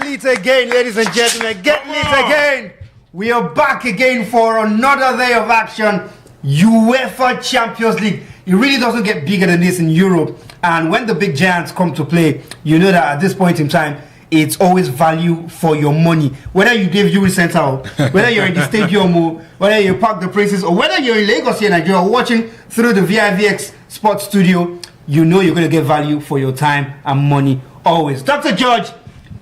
lit again, ladies and gentlemen. Get lit again. We are back again for another day of action. UEFA Champions League. It really doesn't get bigger than this in Europe. And when the big giants come to play, you know that at this point in time, it's always value for your money. Whether you Dave Jewelry Center, whether you're in the stadium, whether you Parc Des Princes, or whether you're in Lagos here in Nigeria watching through the vivxsports studio, you know you're going to get value for your time and money always. Dr. George,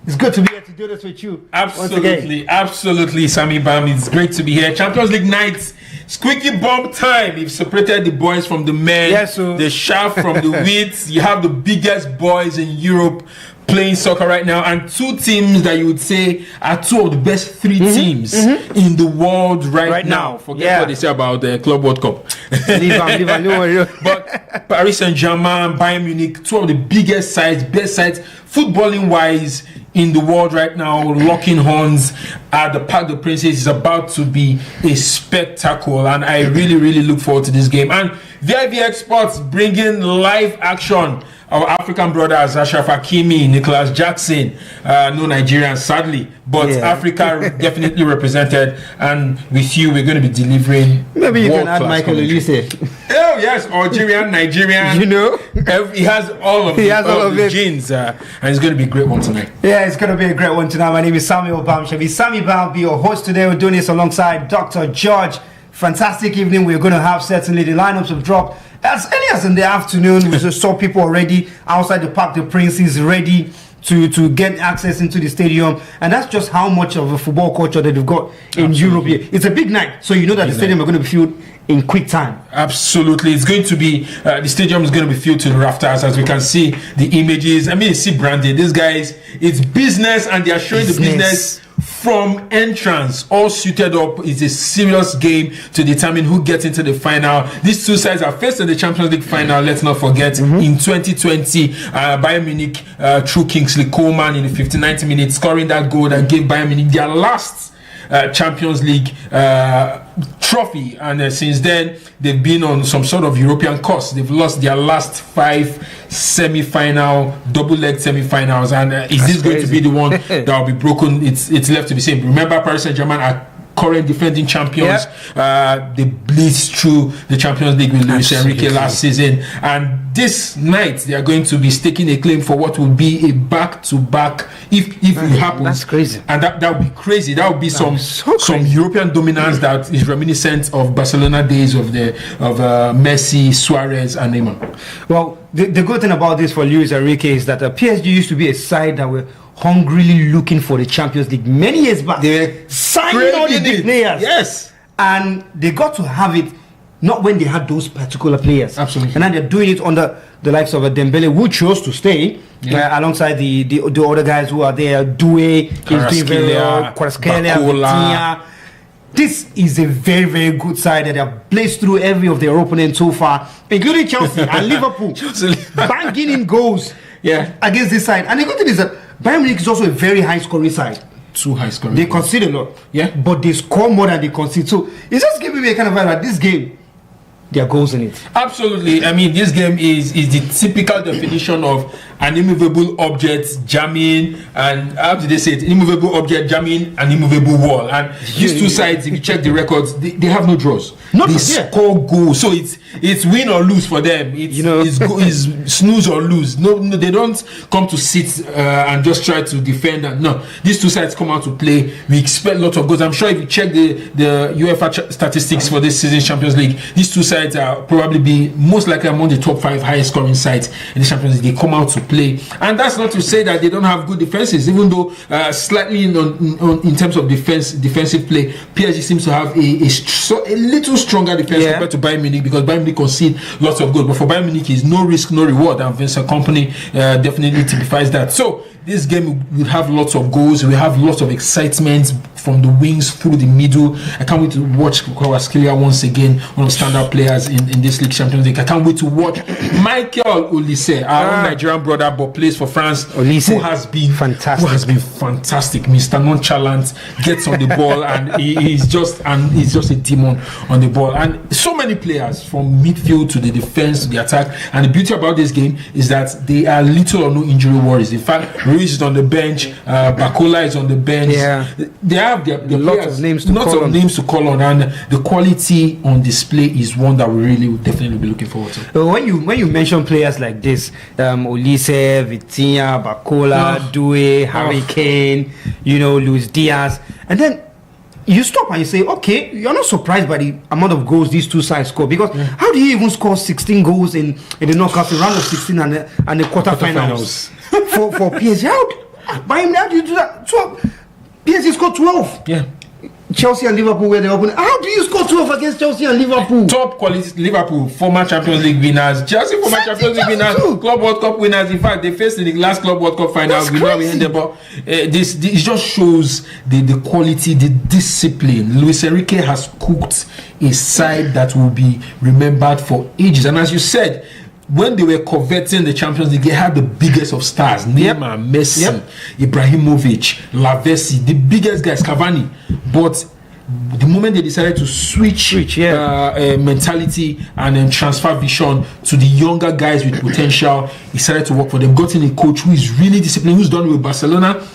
it's good to be here to do this with you. Absolutely, Sammy Bam. It's great to be here. Champions League nights, squeaky bomb time. You've separated the boys from the men, yes, so. The chaff from the wheat. You have the biggest boys in Europe playing soccer right now, and two teams that you would say are two of the best three teams in the world right now. Forget what they say about the Club World Cup. Leave on. But Paris Saint-Germain, Bayern Munich, two of the biggest sides, best sides, footballing wise in the world right now, locking horns at the Parc Des Princes. Is about to be a spectacle, and I really look forward to this game. And vivxsports bringing live action. Our African brothers, Ashraf Hakimi, Nicholas Jackson, no Nigerians sadly, but Africa definitely represented. And with you, we're going to be delivering. Maybe you can add Michael Olise. Oh yes, Algerian, Nigerian. You know, he has all of the genes, and it's going to be a great one tonight. Yeah, it's going to be a great one tonight. My name is Samuel Bamshabi. Sammy Bam, be your host today. We're doing this alongside Dr. George. Fantastic evening. We're going to have certainly the lineups have dropped as early as in the afternoon. We just saw people already outside the Parc Des Princes ready to get access into the stadium, and that's just how much of a football culture that they've got in Europe here. It's a big night, so you know that the stadium are going to be filled in quick time. Absolutely, it's going to be the stadium is going to be filled to the rafters, as we can see the images. I mean, you see branded. These guys, it's business, and they are showing the business from entrance, all suited up. It's a serious game to determine who gets into the final. These two sides are faced in the Champions League final. Let's not forget, in 2020, Bayern Munich through Kingsley Coman in the 59th minute, scoring that goal that gave Bayern Munich their last Champions League trophy, and since then they've been on some sort of European course. They've lost their last 5 semi-final, double-leg semi-finals, and is this going to be the one that will be broken? It's left to be seen. Remember, Paris Saint-Germain are current defending champions. They blitzed through the Champions League with Luis Enrique last season, and this night they are going to be staking a claim for what will be a back-to-back if it happens. That's crazy, and that would be crazy. That would be some European dominance that is reminiscent of Barcelona days of Messi, Suarez, and Neymar. Well, the good thing about this for Luis Enrique is that PSG used to be a side that were hungrily looking for the Champions League many years back. They signed all the big players. Yes. And they got to have it not when they had those particular players. Absolutely. And now they're doing it under the likes of Dembele, who chose to stay alongside the other guys who are there. Doué, Kvaratskhelia, Vitinha. This is a very good side that have blazed through every of their opponents so far, including Chelsea and Liverpool, banging in goals against this side. And the good thing is that Bayern Munich is also a very high scoring side. Too high scoring. They concede a lot, but they score more than they concede. So it's just giving me a kind of vibe that this game, there are goals in it. Absolutely. I mean, this game is the typical definition of an immovable object jamming, and how did they say it? Immovable object jamming an immovable wall. And these two sides, if you check the records, they have no draws. They score goals. So it's win or lose for them. It's snooze or lose. No, they don't come to sit and just try to defend. No, these two sides come out to play. We expect lots of goals. I'm sure if you check the UEFA statistics for this season's Champions League, these two sides are probably be most likely among the top 5 highest scoring sides in the Champions League. They come out to play, and that's not to say that they don't have good defenses. Even though slightly in terms of defensive play, PSG seems to have a little stronger defense compared to Bayern Munich, because Bayern Munich concede lots of goals. But for Bayern Munich, is no risk, no reward, and Vincent Kompany definitely typifies that. So this game will have lots of goals. We have lots of excitement, from the wings through the middle. I can't wait to watch Kvaratskhelia once again, one of the standout players in this league Champions League. I can't wait to watch Michael Olise, our own Nigerian brother, but plays for France, Olise, who has been fantastic. Mr. Nonchalant gets on the ball and he's just a demon on the ball. And so many players from midfield to the defense to the attack. And the beauty about this game is that they are little or no injury worries. In fact, Ruiz is on the bench, Bakola is on the bench. They have their lots of names to call on, and the quality on display is one that we really would definitely be looking forward to. When you mention players like this, Olise, Vitinha, Bakola, Due, Harry Kane, Luis Diaz, and then you stop and you say, okay, you're not surprised by the amount of goals these two sides score, because how do you even score 16 goals in the knockouts, the round of 16 and the quarterfinals for PSG? How do you do that? So PSG scored 12. Yeah. Chelsea and Liverpool were the opening. How do you score 12 against Chelsea and Liverpool? Top quality Liverpool, former Champions League winners. Chelsea, former Champions League winners. Club World Cup winners. In fact, they faced in the last Club World Cup final. We know we ended, but this just shows the quality, the discipline. Luis Enrique has cooked a side that will be remembered for ages. And as you said, when they were coveting the Champions League, they had the biggest of stars: Neymar, Messi, Ibrahimovic, Lavezzi, the biggest guys, Cavani. But the moment they decided to switch mentality and then transfer vision to the younger guys with potential, it started to work for them. Got in a coach who is really disciplined, who's done with Barcelona,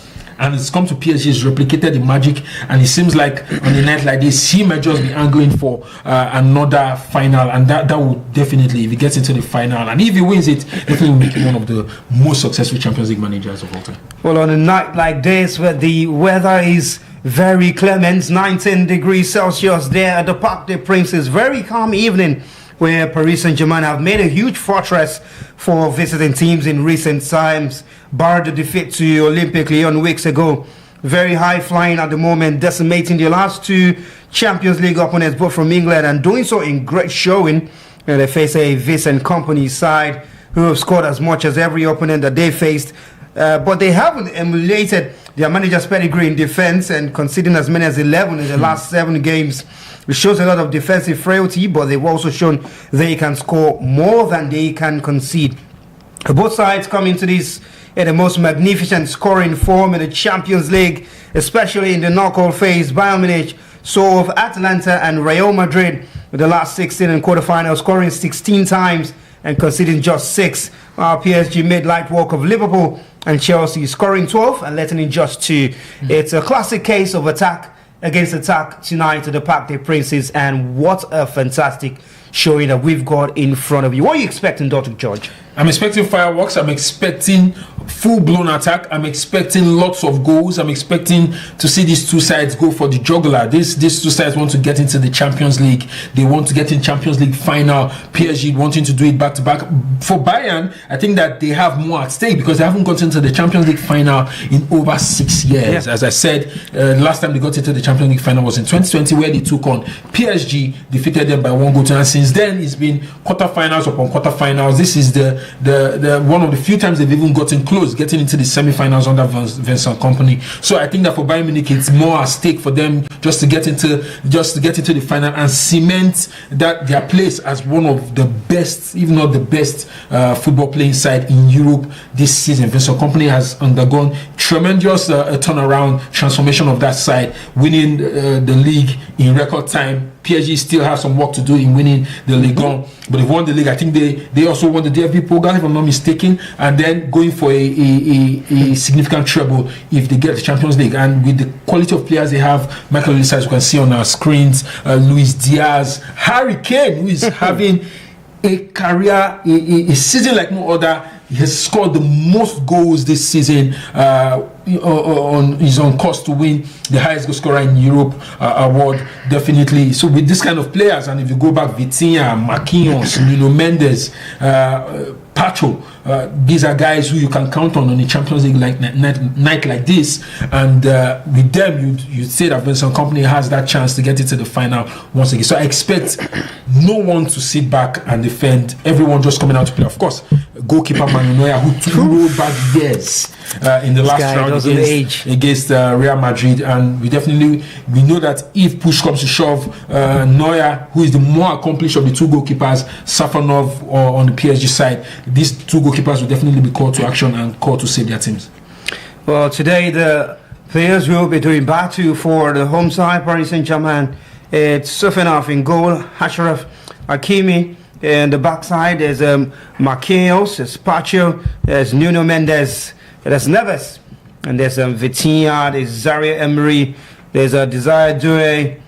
and it's come to PSG, he's replicated the magic, and it seems like on a night like this, he might just be angling for another final, and that will definitely, if he gets into the final, and if he wins it, definitely will make him one of the most successful Champions League managers of all time. Well, on a night like this, where the weather is very clement, 19 degrees Celsius there at the Parc Des Princes, very calm evening, where Paris Saint-Germain have made a huge fortress for visiting teams in recent times, barred the defeat to Olympique Lyon weeks ago. Very high flying at the moment, decimating the last two Champions League opponents, both from England, and doing so in great showing. They face a Vincent Kompany side who have scored as much as every opponent that they faced, but they haven't emulated their manager's pedigree in defense, and conceding as many as 11 in the last 7 games. It shows a lot of defensive frailty, but they've also shown they can score more than they can concede. Both sides come into this in the most magnificent scoring form in the Champions League, especially in the knockout phase. Bayern Munich saw of Atalanta and Real Madrid with the last 16 in quarterfinals, scoring 16 times and conceding just 6. PSG made light work of Liverpool and Chelsea, scoring 12 and letting in just 2. It's a classic case of attack against attack tonight at the Parc des Princes, and what a fantastic showing that we've got in front of you. What are you expecting, Dr. George? I'm expecting fireworks. I'm expecting full-blown attack. I'm expecting lots of goals. I'm expecting to see these two sides go for the jugular. These two sides want to get into the Champions League. They want to get in Champions League final. PSG wanting to do it back-to-back. For Bayern, I think that they have more at stake because they haven't gotten to the Champions League final in over 6 years. Yeah. As I said, last time they got into the Champions League final was in 2020, where they took on PSG, defeated them by 1 goal to none. Since then, it's been quarterfinals upon quarterfinals. This is the one of the few times they've even gotten close, getting into the semi-finals under Vincent Kompany. So I think that for Bayern Munich, it's more at stake for them just to get into the final and cement that their place as one of the best, if not the best, football playing side in Europe this season. Vincent Kompany has undergone tremendous turnaround, transformation of that side, winning the league in record time. PSG still have some work to do in winning the Ligue 1, but they've won the league. I think they also won the DFB program, if I'm not mistaken, and then going for a significant treble if they get the Champions League. And with the quality of players they have, Michael Olise, as you can see on our screens, Luis Diaz, Harry Kane, who is having a career, a season like no other. He has scored the most goals this season. He's on course to win the highest goal scorer in Europe award, definitely. So with this kind of players, and if you go back, Vitinha, Marquinhos, Nuno Mendes, Pacho, these are guys who you can count on a Champions League night like this, and with them you say that Vincent Kompany has that chance to get into the final once again. So I expect no one to sit back and defend, everyone just coming out to play. Of course, goalkeeper Manuel Neuer, who rolled back years in the last round against Real Madrid, and we know that if push comes to shove, Neuer, who is the more accomplished of the two goalkeepers, Safonov on the PSG side, these two goalkeepers will definitely be called to action and called to save their teams. Well, today the players will be doing battle for the home side, Paris Saint-Germain. It's Sofianov in goal, Achraf Hakimi. In the backside, there's Marquinhos, there's Pacho, there's Nuno Mendes, there's Neves, and there's Vitinha, there's Zaire Emery, there's Desire Doué,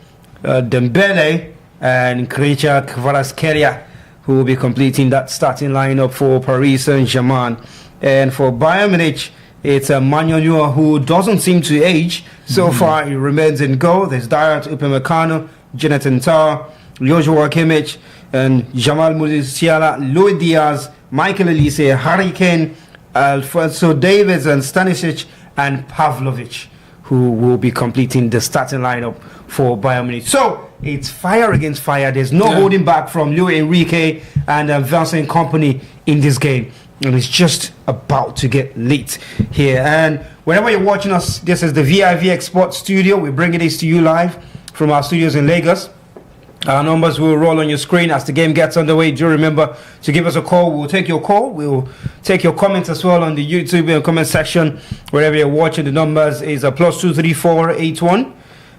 Dembele, and Krejci Kvaratskhelia, who will be completing that starting lineup for Paris Saint-Germain. And for Bayern Munich, it's Manuel Neuer, who doesn't seem to age. So far, he remains in goal. There's Dayot Upamecano, Jonathan Tah, Joshua Kimmich, and Jamal Musiala, Luis Diaz, Michael Olise, Harry Kane, Alphonso Davies, and Stanisic, and Pavlovic, who will be completing the starting lineup for Bayern Munich. So it's fire against fire. There's no holding back from Luis Enrique and Vincent Kompany in this game. And it's just about to get lit here. And whenever you're watching us, this is the vivxsports studio. We're bringing this to you live from our studios in Lagos. Our numbers will roll on your screen as the game gets underway. Do remember to give us a call. We'll take your call. We'll take your comments as well on the YouTube comment section. Wherever you're watching, the numbers is +234 81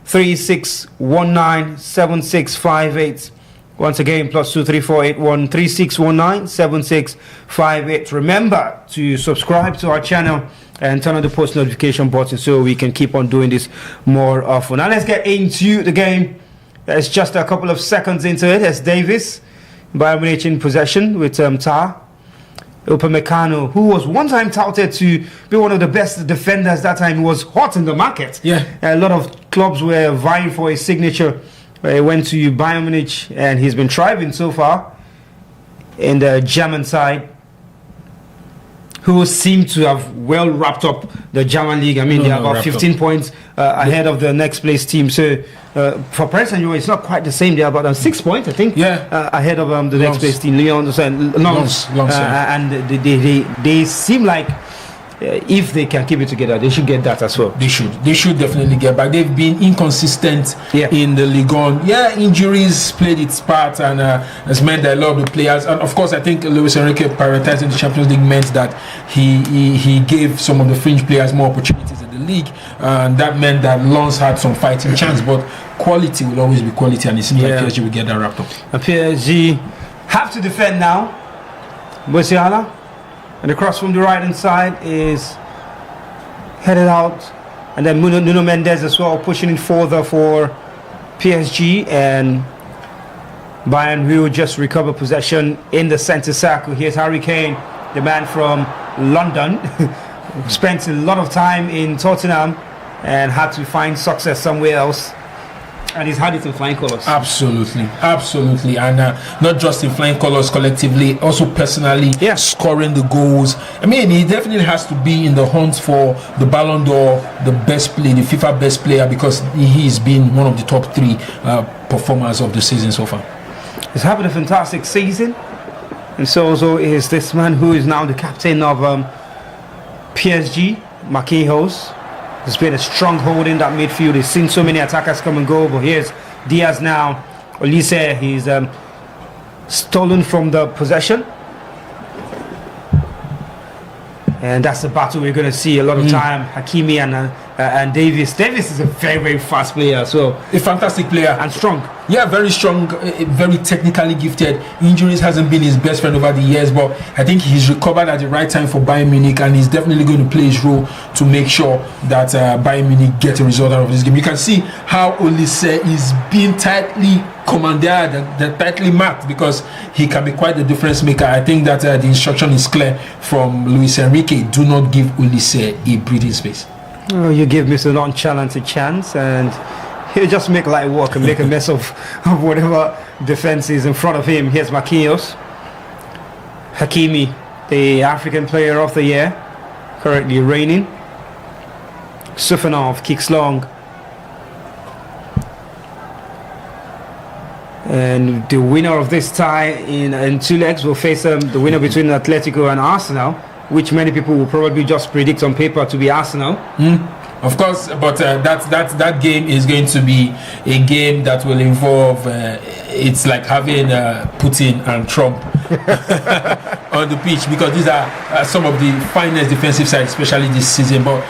3619 7658. Once again, +234 81 3619 7658. Remember to subscribe to our channel and turn on the post notification button so we can keep on doing this more often. Now let's get into the game. It's just a couple of seconds into it. It's Davis, Bayern Munich in possession with Tah. Upamecano, who was one time touted to be one of the best defenders that time, he was hot in the market. Yeah. A lot of clubs were vying for his signature. He went to Bayern Munich and he's been thriving so far in the German side, who seem to have well wrapped up the German league. I mean, they're about 15 points ahead of the next place team. So for Paris Saint-Germain, it's not quite the same. They're about 6 points, I think, ahead of the next place team, Lens. And they seem like if they can keep it together, they should get that as well. They should definitely get back. They've been inconsistent in the Ligue 1. Injuries played its part and has meant that a lot of the players, and of course I think Luis Enrique prioritizing the Champions League meant that he gave some of the fringe players more opportunities in the league, and that meant that Lens had some fighting chance, but quality will always be quality, and it seems like PSG will get that wrapped up. And PSG have to defend now. Musiala. And the cross from the right hand side is headed out. And then Nuno Mendes as well, pushing it further for PSG. And Bayern will just recover possession in the center circle. Here's Harry Kane, the man from London. Spent a lot of time in Tottenham and had to find success somewhere else. And he's had it in flying colours. Absolutely. And not just in flying colours collectively, also personally, scoring the goals. I mean, he definitely has to be in the hunt for the Ballon d'Or, the FIFA best player, because he's been one of the top 3 performers of the season so far. He's having a fantastic season. And so is this man who is now the captain of PSG, Marquinhos. There's been a strong hold in that midfield. He's seen so many attackers come and go, but here's Diaz now. Olise, he's stolen from the possession. And that's the battle we're going to see a lot of time. Hakimi and Davis. Davis is a very, very fast player as well. A fantastic player. And strong. Yeah, very strong, very technically gifted. Injuries hasn't been his best friend over the years, but I think he's recovered at the right time for Bayern Munich, and he's definitely going to play his role to make sure that Bayern Munich get a result out of this game. You can see how Olise is being tightly commanded and tightly marked, because he can be quite the difference maker. I think that the instruction is clear from Luis Enrique: do not give Olise a breathing space. Oh, you give Mr. Nonchalant a chance and he'll just make light work and make a mess of whatever defense is in front of him. Here's Marquinhos. Hakimi, the African Player of the Year, currently reigning. Sufanov kicks long. And the winner of this tie in 2 legs will face the winner between Atletico and Arsenal, which many people will probably just predict on paper to be Arsenal. Of course, but that game is going to be a game that will involve. It's like having Putin and Trump on the pitch, because these are some of the finest defensive sides, especially this season. But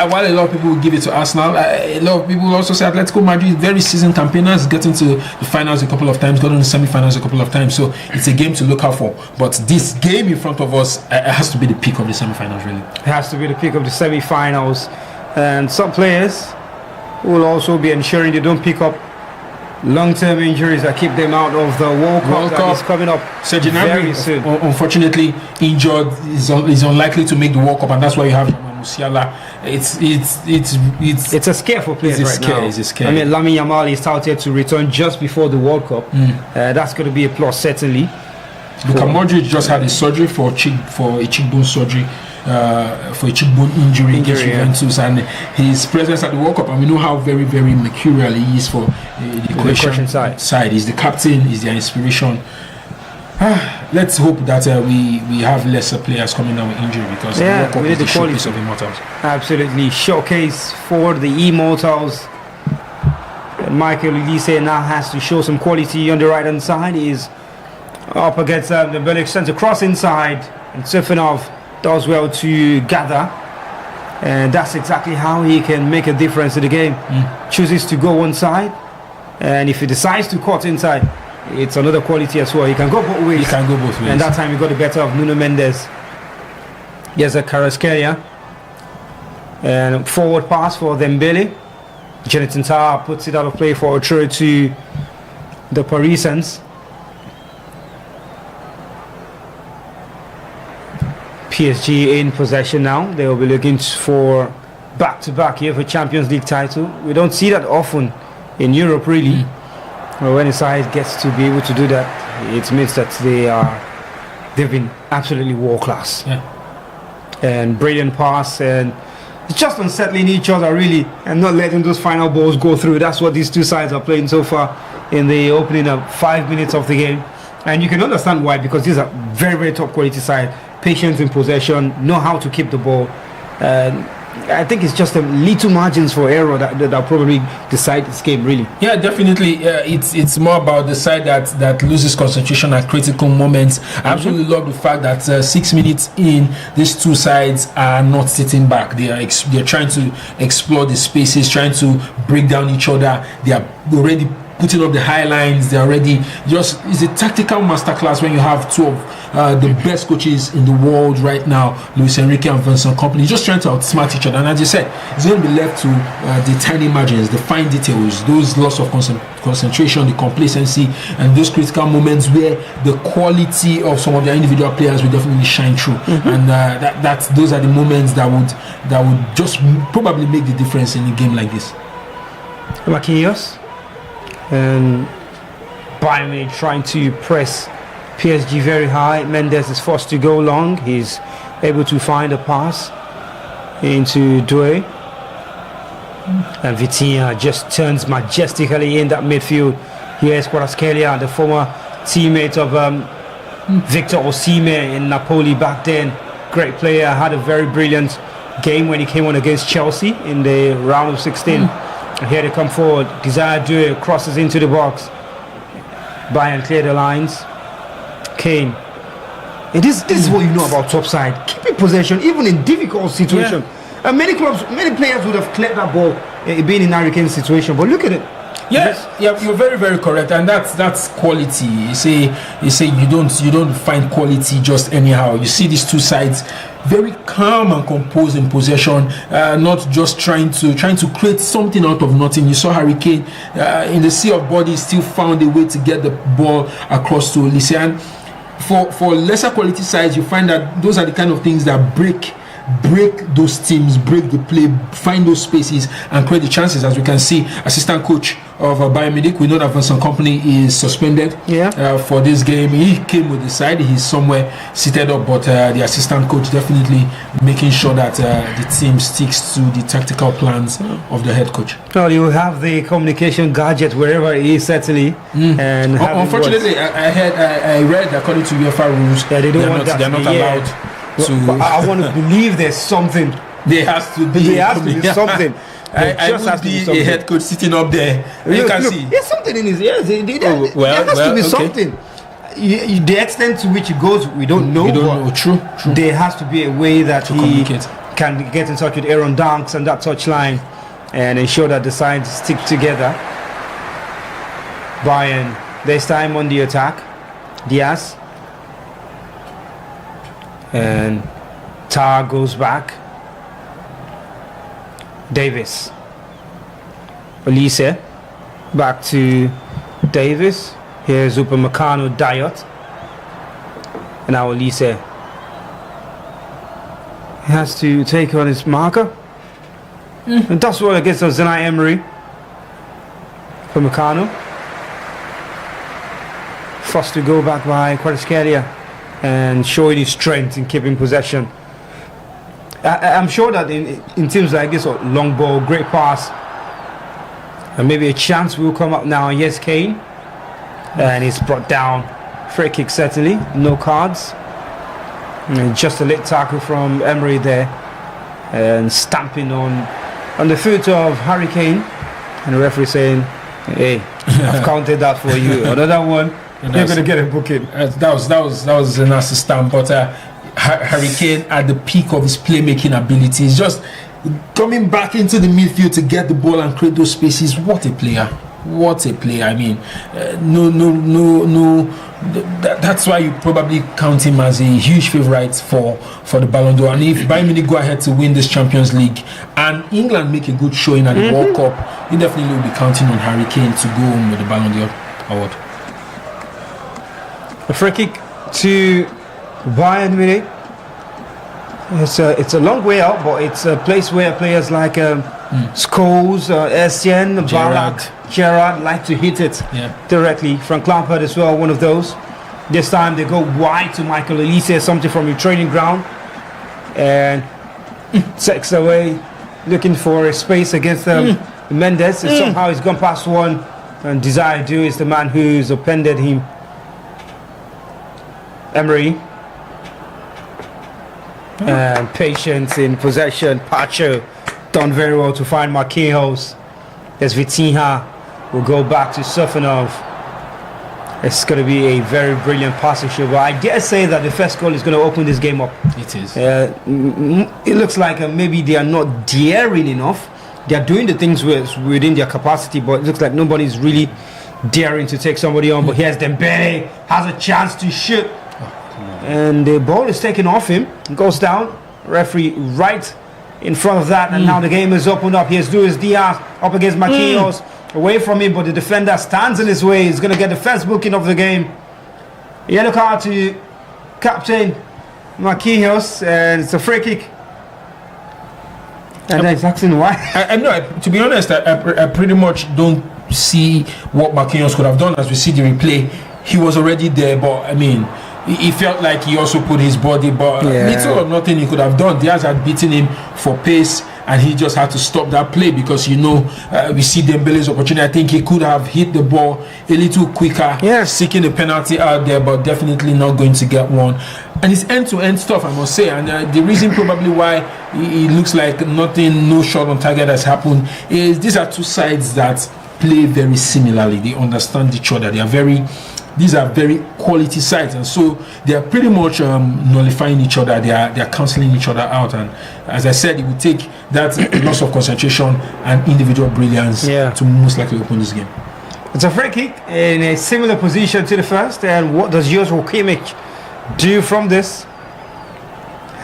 while a lot of people will give it to Arsenal, a lot of people also say Atletico Madrid, very seasoned campaigners, getting to the finals a couple of times, got to the semi-finals a couple of times. So it's a game to look out for. But this game in front of us has to be the peak of the semi-finals, really. It has to be the peak of the semi-finals. And some players will also be ensuring they don't pick up long-term injuries that keep them out of the World Cup that is coming up very soon. Unfortunately, injured, is unlikely to make the World Cup, and that's why you have Musiala. It's a scare for players right now. It's a scare. I mean, Lamine Yamal is touted to return just before the World Cup. That's going to be a plus, certainly. Luka Modric just had a surgery for a cheekbone surgery. For a cheekbone injury against Juventus, and his presence at the World Cup, and we know how very, very mercurial he is for the Croatian side. He's the captain, he's their inspiration. Let's hope that we have lesser players coming down with injury, because the World Cup is the showcase of Immortals. Absolutely, showcase for the Immortals. And Michael Elise now has to show some quality on the right hand side. He's up against the Belgic centre, cross inside, and Sufanov does well to gather, and that's exactly how he can make a difference in the game. Chooses to go one side, and if he decides to cut inside, it's another quality as well. He can go both ways. And that time he got the better of Nuno Mendes. Here's a Kvaratskhelia, and forward pass for Dembele. Jonathan Tah puts it out of play for a throw to the Parisians. PSG in possession now. They will be looking for back-to-back here for Champions League title. We don't see that often in Europe, really. Well, when a side gets to be able to do that, it means that they've been absolutely world class. And brilliant pass, and it's just unsettling each other, really, and not letting those final balls go through. That's what these two sides are playing so far in the opening 5 minutes of the game. And you can understand why, because these are very, very top quality side. Patience in possession, know how to keep the ball. I think it's just a little margins for error that probably decide this game, really. Yeah, definitely. It's more about the side that loses concentration at critical moments. I absolutely love the fact that 6 minutes in, these two sides are not sitting back. They're trying to explore the spaces, trying to break down each other. They are already putting up the high lines. They're already it's a tactical masterclass when you have two of the best coaches in the world right now, Luis Enrique and Vincent Kompany, just trying to outsmart each other. And as you said, it's going to be left to the tiny margins, the fine details, those loss of concentration, the complacency, and those critical moments where the quality of some of their individual players will definitely shine through. And those are the moments that would just probably make the difference in a game like this. Marquinhos and Bayern Munich trying to press PSG very high. Mendes is forced to go long. He's able to find a pass into Doué, and Vitinha just turns majestically in that midfield. Here's Kvaratskhelia, the former teammate of Victor Osimhen in Napoli back then. Great player, had a very brilliant game when he came on against Chelsea in the round of 16. And here they come forward. Desire Doué crosses into the box. Bayern clear the lines. Kane. And this is what you know about top side. Keeping possession even in difficult situations. And many players would have cleared that ball being in Harry Kane's situation. But look at it. Yeah, you're very, very correct, and that's quality. You say you don't find quality just anyhow. You see these two sides very calm and composed in possession, not just trying to create something out of nothing. You saw Harry Kane in the sea of bodies still found a way to get the ball across to Olise. And for lesser quality sides, you find that those are the kind of things that break break those teams, break the play, find those spaces, and create the chances. As we can see, assistant coach of Bayern Munich, we know that Vincent Kompany is suspended for this game. He came with the side. He's somewhere seated up, but the assistant coach definitely making sure that the team sticks to the tactical plans of the head coach. Well, you have the communication gadget wherever it is, certainly. And unfortunately, I read according to UEFA rules, they don't want that. They're not allowed to. I want to believe there's something. There has to be. There has to be something. I would be a head coach sitting up there. You can see. There's something in his ears. There has to be something. The extent to which it goes, we don't know. We don't know. True. There has to be a way that to he communicate. Can get in touch with Aaron Dunks and that touchline and ensure that the sides stick together. Bayern, this time on the attack. Diaz. And Tar goes back. Davis. Elise. Back to Davis. Here's Upamecano Diot. And now Elise has to take on his marker. And that's what against Zenai Emery. Upamecano. Forced to go back by Kvaratskhelia and showing his strength in keeping possession. I'm sure that in teams like this, long ball, great pass, and maybe a chance will come up now. Yes, Kane, and he's brought down. Free kick certainly, no cards. And just a late tackle from Emery there, and stamping on the foot of Harry Kane, and the referee saying, "Hey, I've counted that for you. Another one, you're gonna get a booking." That was a nasty stamp, but. Harry Kane at the peak of his playmaking abilities, just coming back into the midfield to get the ball and create those spaces. What a player! I mean, that's why you probably count him as a huge favourite for the Ballon d'Or. And if Bayern Munich go ahead to win this Champions League and England make a good showing at the World Cup, you definitely will be counting on Harry Kane to go home with the Ballon d'Or award. A free kick to Bayern Munich. It's a long way out, but it's a place where players like Scholes, Essien, Ballack, Gerrard like to hit it directly. Frank Lampard as well, one of those. This time they go wide to Michael Olise, something from your training ground, and takes away, looking for a space against Mendes. And somehow he's gone past one, and Desire Do is the man who's appended him. Emery. And patience in possession. Pacho done very well to find Marquinhos. As Vitinha will go back to Sofanov. It's going to be a very brilliant passing show, but I dare say that the first goal is going to open this game up. It is. It looks like maybe they are not daring enough. They are doing the things within their capacity, but it looks like nobody's really daring to take somebody on. But here's Dembele, has a chance to shoot. And the ball is taken off him, goes down. Referee right in front of that, and now the game is opened up. Here's Luis Diaz up against Marquinhos, away from him, but the defender stands in his way. He's going to get the first booking of the game. Yellow card to captain Marquinhos, and it's a free kick. And that's asking why. I know. To be honest, I pretty much don't see what Marquinhos could have done. As we see the replay, he was already there, but I mean, he felt like he also put his body, but little or nothing he could have done. Diaz had beaten him for pace, and he just had to stop that play because we see Dembele's opportunity. I think he could have hit the ball a little quicker, seeking a penalty out there, but definitely not going to get one. And it's end-to-end stuff, I must say. And the reason probably why it looks like no shot on target has happened is these are two sides that play very similarly. They understand each other. These are very quality sides, and so they are pretty much nullifying each other. They are cancelling each other out, and as I said, it would take that loss of concentration and individual brilliance to most likely open this game. It's a free kick in a similar position to the first, and what does Joshua Kimmich do from this?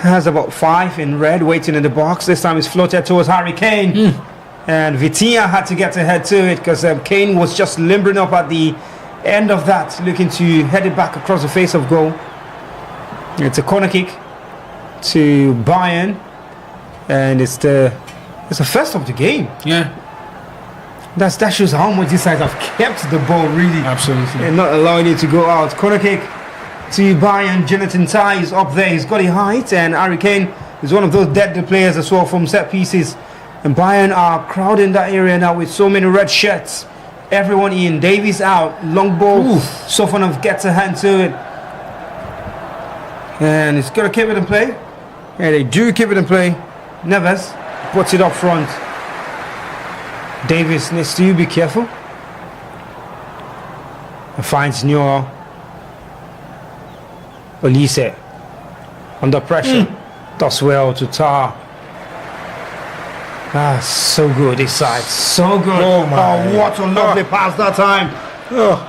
Has about 5 in red waiting in the box. This time it's floated towards Harry Kane, and Vitinha had to get ahead to it because Kane was just limbering up at the end of that, looking to head it back across the face of goal. It's a corner kick to Bayern. and it's the first of the game. Yeah, That shows how much these sides have kept the ball really, absolutely. and not allowing it to go out. Corner kick to Bayern. Jonathan Tah is up there. He's got a height, and Harry Kane is one of those deadly players as well from set pieces. And Bayern are crowding that area now with so many red shirts. Everyone in. Davies out. Long ball. Sofanov gets a hand to it. And he's got to keep it in play. Yeah, they do keep it in play. Neves puts it up front. Davies needs to be careful. And finds Neuer. Olise under pressure. Does well to Tah. So good this side. So good. Oh, my. What a lovely pass that time.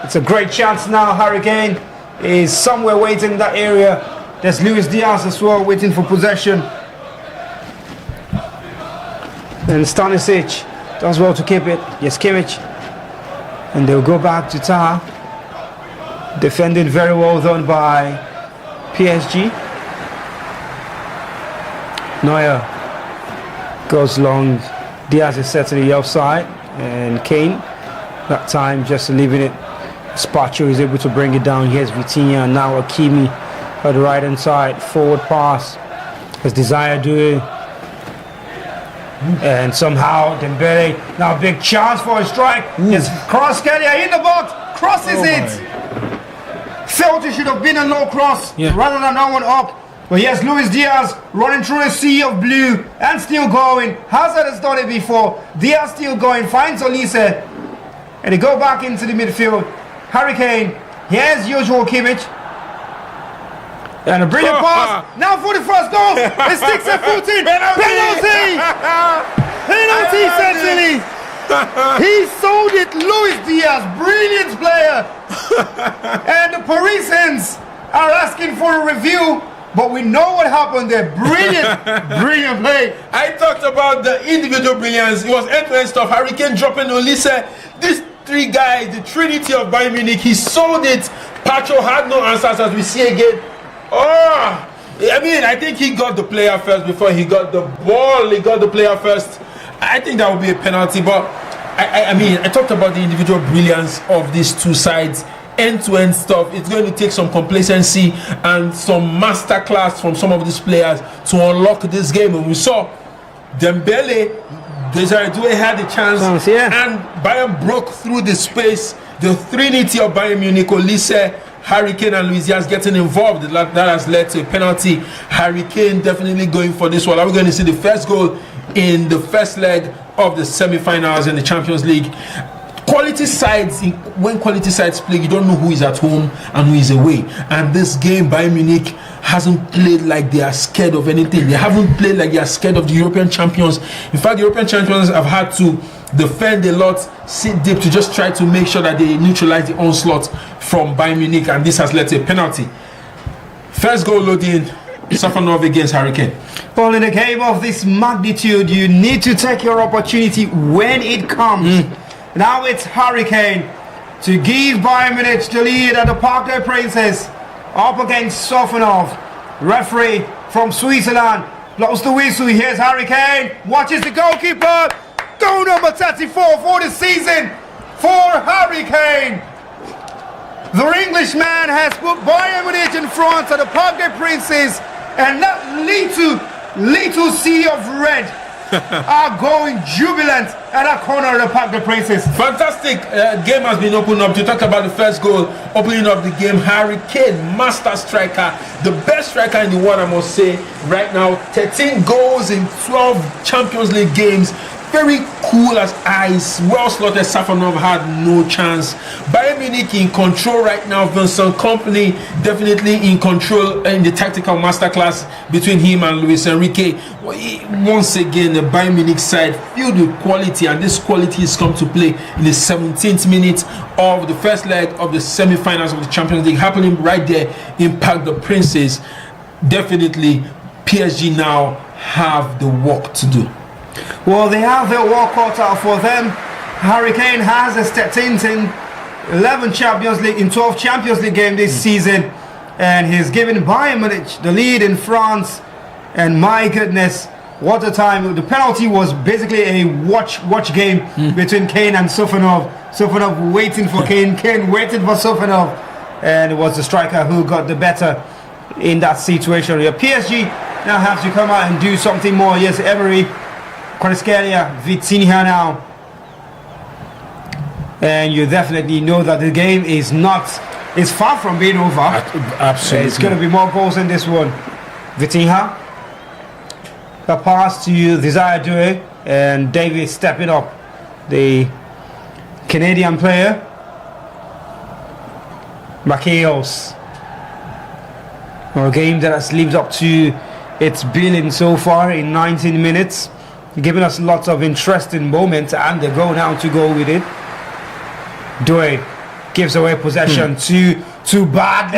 It's a great chance now. Harry Kane is somewhere waiting in that area. There's Luis Diaz as well waiting for possession. And Stanisic does well to keep it. Yes, Kimmich. And they'll go back to Tah. Defended very well done by PSG. Neuer goes long. Diaz is set to the offside, and Kane that time just leaving it. Spacho is able to bring it down. Here's Vitinha, now Hakimi at the right hand side. Forward pass as Desire doing, and somehow Dembele now big chance for a strike. Yes, cross carrier in the box, crosses it. Felt it should have been a low cross rather than that one up. But yes, Luis Diaz running through a sea of blue and still going. Hazard has done it before. Diaz still going, finds Olise. And they go back into the midfield. Harry Kane, here's usual Kimmich. And a brilliant pass. Now for the first goal. It sticks a foot in. Penalty! Penalty, certainly. He sold it, Luis Diaz, brilliant player. And the Parisians are asking for a review. But we know what happened there. Brilliant, brilliant play. I talked about the individual brilliance. It was end-to-end stuff. Harry Kane dropping Olise. These three guys, the trinity of Bayern Munich, he sold it. Pacho had no answers, as we see again. I think he got the player first before he got the ball. He got the player first. I think that would be a penalty. But I talked about the individual brilliance of these two sides. End-to-end stuff. It's going to take some complacency and some masterclass from some of these players to unlock this game. And we saw Dembele, Desire Doué had a chance, and Bayern broke through the space. The trinity of Bayern Munich, Olise, Harry Kane and Luis Diaz getting involved, that has led to a penalty. Harry Kane definitely going for this one. Are we going to see the first goal in the first leg of the semi-finals in the Champions League? Quality sides, when quality sides play, you don't know who is at home and who is away. And this game, Bayern Munich hasn't played like they are scared of anything. They haven't played like they are scared of the European champions. In fact, the European champions have had to defend a lot, sit deep to just try to make sure that they neutralize the onslaught from Bayern Munich, and this has led to a penalty. First goal loading, Sofanov against Harry Kane. Well, in a game of this magnitude, you need to take your opportunity when it comes. Now it's Harry Kane to give Bayern Munich the lead at the Parc Des Princes. Up against Sofanov. Referee from Switzerland blows the whistle. Here's Harry Kane. Watches the goalkeeper. Goal number 34 for the season for Harry Kane. The Englishman has put Bayern Munich in front at the Parc Des Princes, and that little sea of red are going jubilant at that corner of the Parc Des Princes. Fantastic game has been opened up. To talk about the first goal, opening up the game, Harry Kane, master striker, the best striker in the world, I must say, right now. 13 goals in 12 Champions League games. Very cool as ice. Well slotted. Safanov had no chance. Bayern Munich in control right now. Vincent Kompany definitely in control in the tactical masterclass between him and Luis Enrique. Once again, the Bayern Munich side filled with quality, and this quality has come to play in the 17th minute of the first leg of the semi-finals of the Champions League, happening right there in Parc Des Princes. Definitely, PSG now have the work to do. Well, they have their work cut out for them. Harry Kane has a 13th in 11 Champions League, in 12 Champions League games this season, and he's given Bayern Munich the lead in France. And my goodness, What a time. The penalty was basically a watch game between Kane and Sofanov. Sofanov waiting for Kane, Kane waiting for Sofanov, and it was the striker who got the better in that situation. Yeah, PSG now have to come out and do something more. Yes, Emery, Kvaratskhelia, Vitinha now. And you definitely know that the game is far from being over. Absolutely. It's going to be more goals in this one. Vitinha. The pass to Desire Doué, and Davis stepping up, the Canadian player. Maceos. A game that has lived up to its billing so far in 19 minutes, giving us lots of interesting moments, and they go now to go with it. Doué gives away possession to Bad.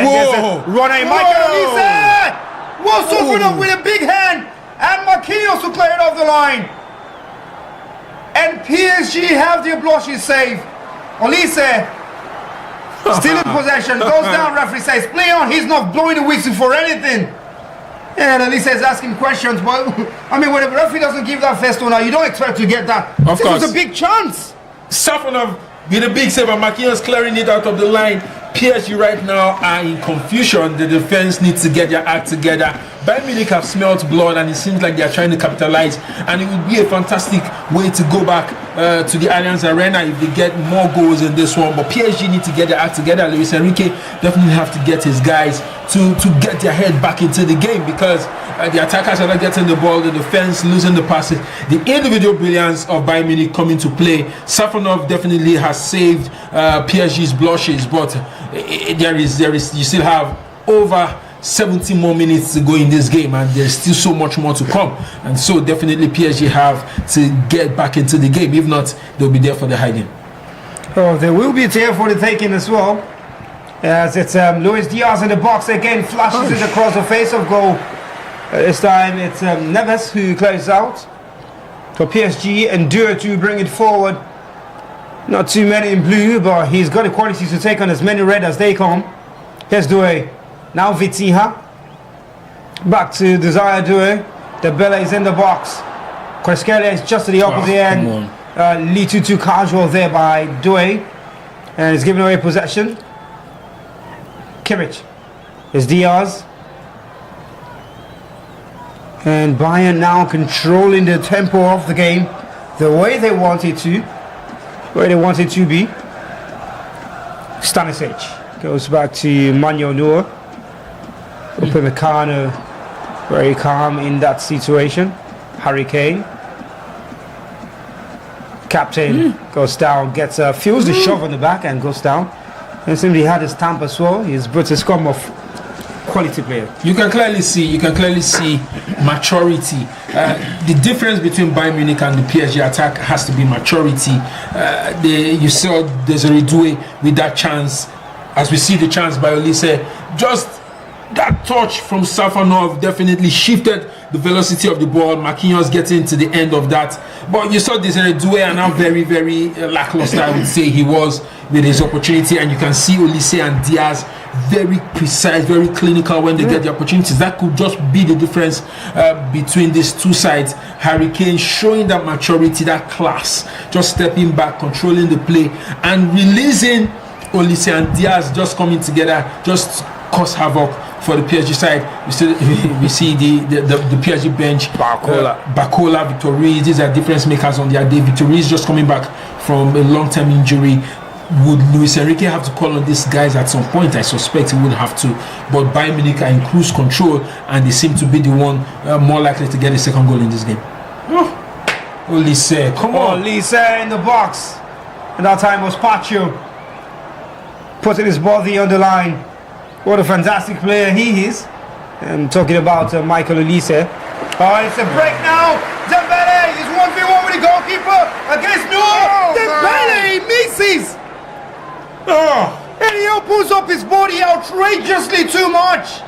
Running Michael Olise. Whoa, Sofanov with a big hand. And Maceos to clear it off the line. And PSG have their blushes saved. Olise still in possession. Goes down, referee says play on. He's not blowing the whistle for anything. And Olise is asking questions. But I mean, when the referee doesn't give that first one, you don't expect to get that. Of course. This was a big chance. Safonov with a big save and Maceos clearing it out of the line. PSG right now are in confusion. The defense needs to get their act together. Bayern Munich have smelt blood, and it seems like they are trying to capitalize, and it would be a fantastic way to go back to the Allianz Arena if they get more goals in this one. But PSG need to get their act together. Luis Enrique definitely have to get his guys to get their head back into the game, because the attackers are not getting the ball, the defense losing the passes. The individual brilliance of Bayern Munich coming to play. Safonov definitely has saved PSG's blushes, but there is you still have over 70 more minutes to go in this game, and there's still so much more to come, and so definitely PSG have to get back into the game. If not, they'll be there for the hiding. Oh, they will be there for the taking as well, as it's Luis Diaz in the box again, flashes it across the face of goal. This time it's Neves who closes out for PSG, and Doué to bring it forward. Not too many in blue, but he's got the quality to take on as many red as they come. Here's Doué. Now Vitinha. Back to Desire Doué. The Bella is in the box. Kvaratskhelia is just to the opposite end. Little too casual there by Doué. And he's giving away possession. Kimmich. It's Diaz. And Bayern now controlling the tempo of the game the way they want it to. Where they want it to be. Stanisic goes back to Manuel Neuer. Upamecano very calm in that situation. Harry Kane, captain, goes down, gets feels the shove on the back and goes down. And simply had his stamp as well. He's British scum of quality player. You can clearly see maturity. The difference between Bayern Munich and the PSG attack has to be maturity. You saw Desire Doué with that chance. As we see the chance by Olise, just that touch from Safonov definitely shifted the velocity of the ball. Maceos getting to the end of that. But you saw Desire Doué, and now very, very lackluster, I would say he was with his opportunity. And you can see Olise and Diaz very precise, very clinical when they get the opportunities. That could just be the difference between these two sides. Harry Kane showing that maturity, that class, just stepping back, controlling the play, and releasing Olise and Diaz just coming together, just cause havoc for the PSG side. We see the PSG bench. Bacola, Victor Ruiz, these are difference makers on their day. Victor Ruiz just coming back from a long-term injury. Would Luis Enrique have to call on these guys at some point? I suspect he would have to. But Bayern Munich are in cruise control, and they seem to be the one more likely to get a second goal in this game. Olise, come on. Olise in the box. And that time was Pacho putting his body on the line. What a fantastic player he is. I'm talking about Michael Olise. It's a break now. Dembele is 1v1 with the goalkeeper against Neuer. Dembele misses. And he opens up his body outrageously too much.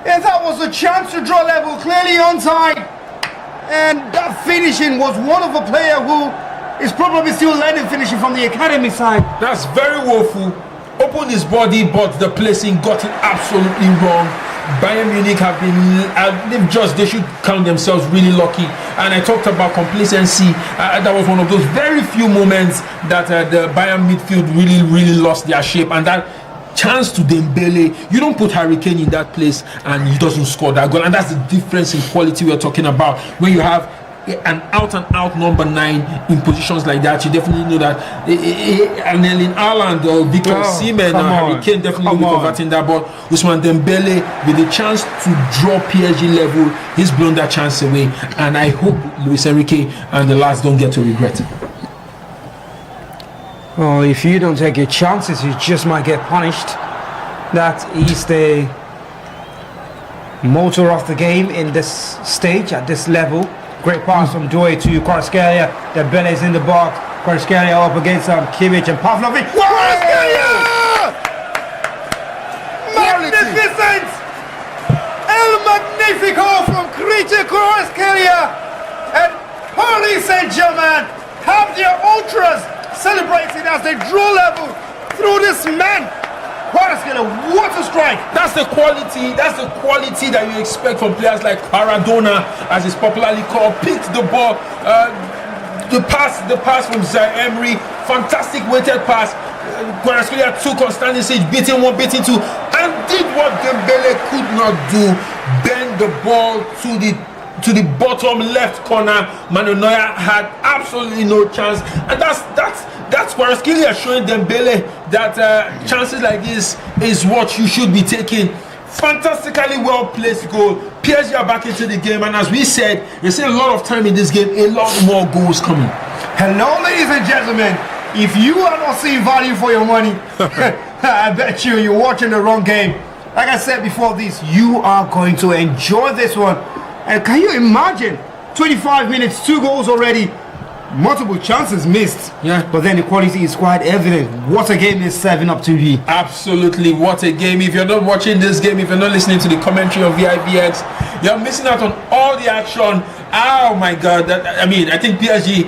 And that was a chance to draw level, clearly onside. And that finishing was one of a player who is probably still learning finishing from the academy side. That's very woeful. Opened his body, but the placing got it absolutely wrong. Bayern Munich have been, they should count themselves really lucky. And I talked about complacency. That was one of those very few moments that the Bayern midfield really lost their shape. And that chance to Dembele, you don't put Harry Kane in that place and he doesn't score that goal. And that's the difference in quality we're talking about. When you have an out-and-out number 9 in positions like that, you definitely know that and Erling Haaland or Victor Osimhen or Harry Kane definitely will be converting that. But Ousmane Dembele, with the chance to draw PSG level, he's blown that chance away. And I hope Luis Enrique and the lads don't get to regret it. Oh, if you don't take your chances, you just might get punished. That is the motor of the game in this stage, at this level. Great pass from Doué to Kvaratskhelia. Dembele is in the box. Kvaratskhelia up against Kimmich and Pavlovic. Kvaratskhelia! Magnificent! El Magnifico from Krejci Kvaratskhelia. And Paris Saint-Germain have their ultras celebrating as they draw level through this man. Kvaratskhelia, what a strike! That's the quality that you expect from players like Maradona, as is popularly called. Picked the ball, the pass from Zaire Emery, fantastic weighted pass. Kvaratskhelia took on standing siege, beating 1, beating 2, and did what Dembele could not do: bend the ball to the bottom left corner. Manuel Neuer had absolutely no chance, and that's Kvaratskhelia showing Dembele that chances like this is what you should be taking. Fantastically well placed goal. PSG are back into the game, and as we said, there's a lot of time in this game, a lot more goals coming. Hello, ladies and gentlemen. If you are not seeing value for your money, I bet you're watching the wrong game. Like I said before this, you are going to enjoy this one. And can you imagine 25 minutes, 2 goals already, multiple chances missed? Yeah. But then the quality is quite evident. What a game is serving up to be. Absolutely, what a game. If you're not watching this game, if you're not listening to the commentary of VIVX, you're missing out on all the action. Oh my God. I think PSG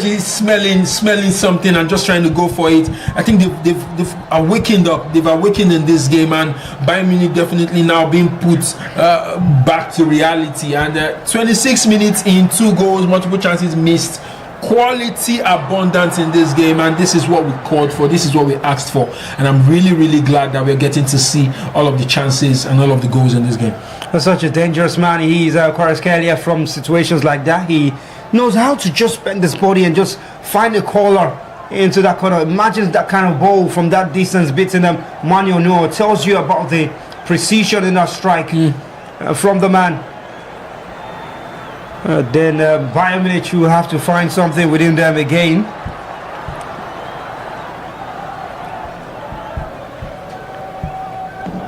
is smelling something and just trying to go for it. I think they've awakened up. They've awakened in this game, and Bayern Munich definitely now being put back to reality. And 26 minutes in, 2 goals, multiple chances missed. Quality abundance in this game, and this is what we called for. This is what we asked for, and I'm really glad that we're getting to see all of the chances and all of the goals in this game. That's such a dangerous man. He is Kvaratskhelia. From situations like that, he knows how to just bend his body and just find a corner into that corner. Imagine that kind of ball from that distance beating them. Manuel Neuer tells you about the precision in that strike from the man. Then Bayern Munich will have to find something within them again.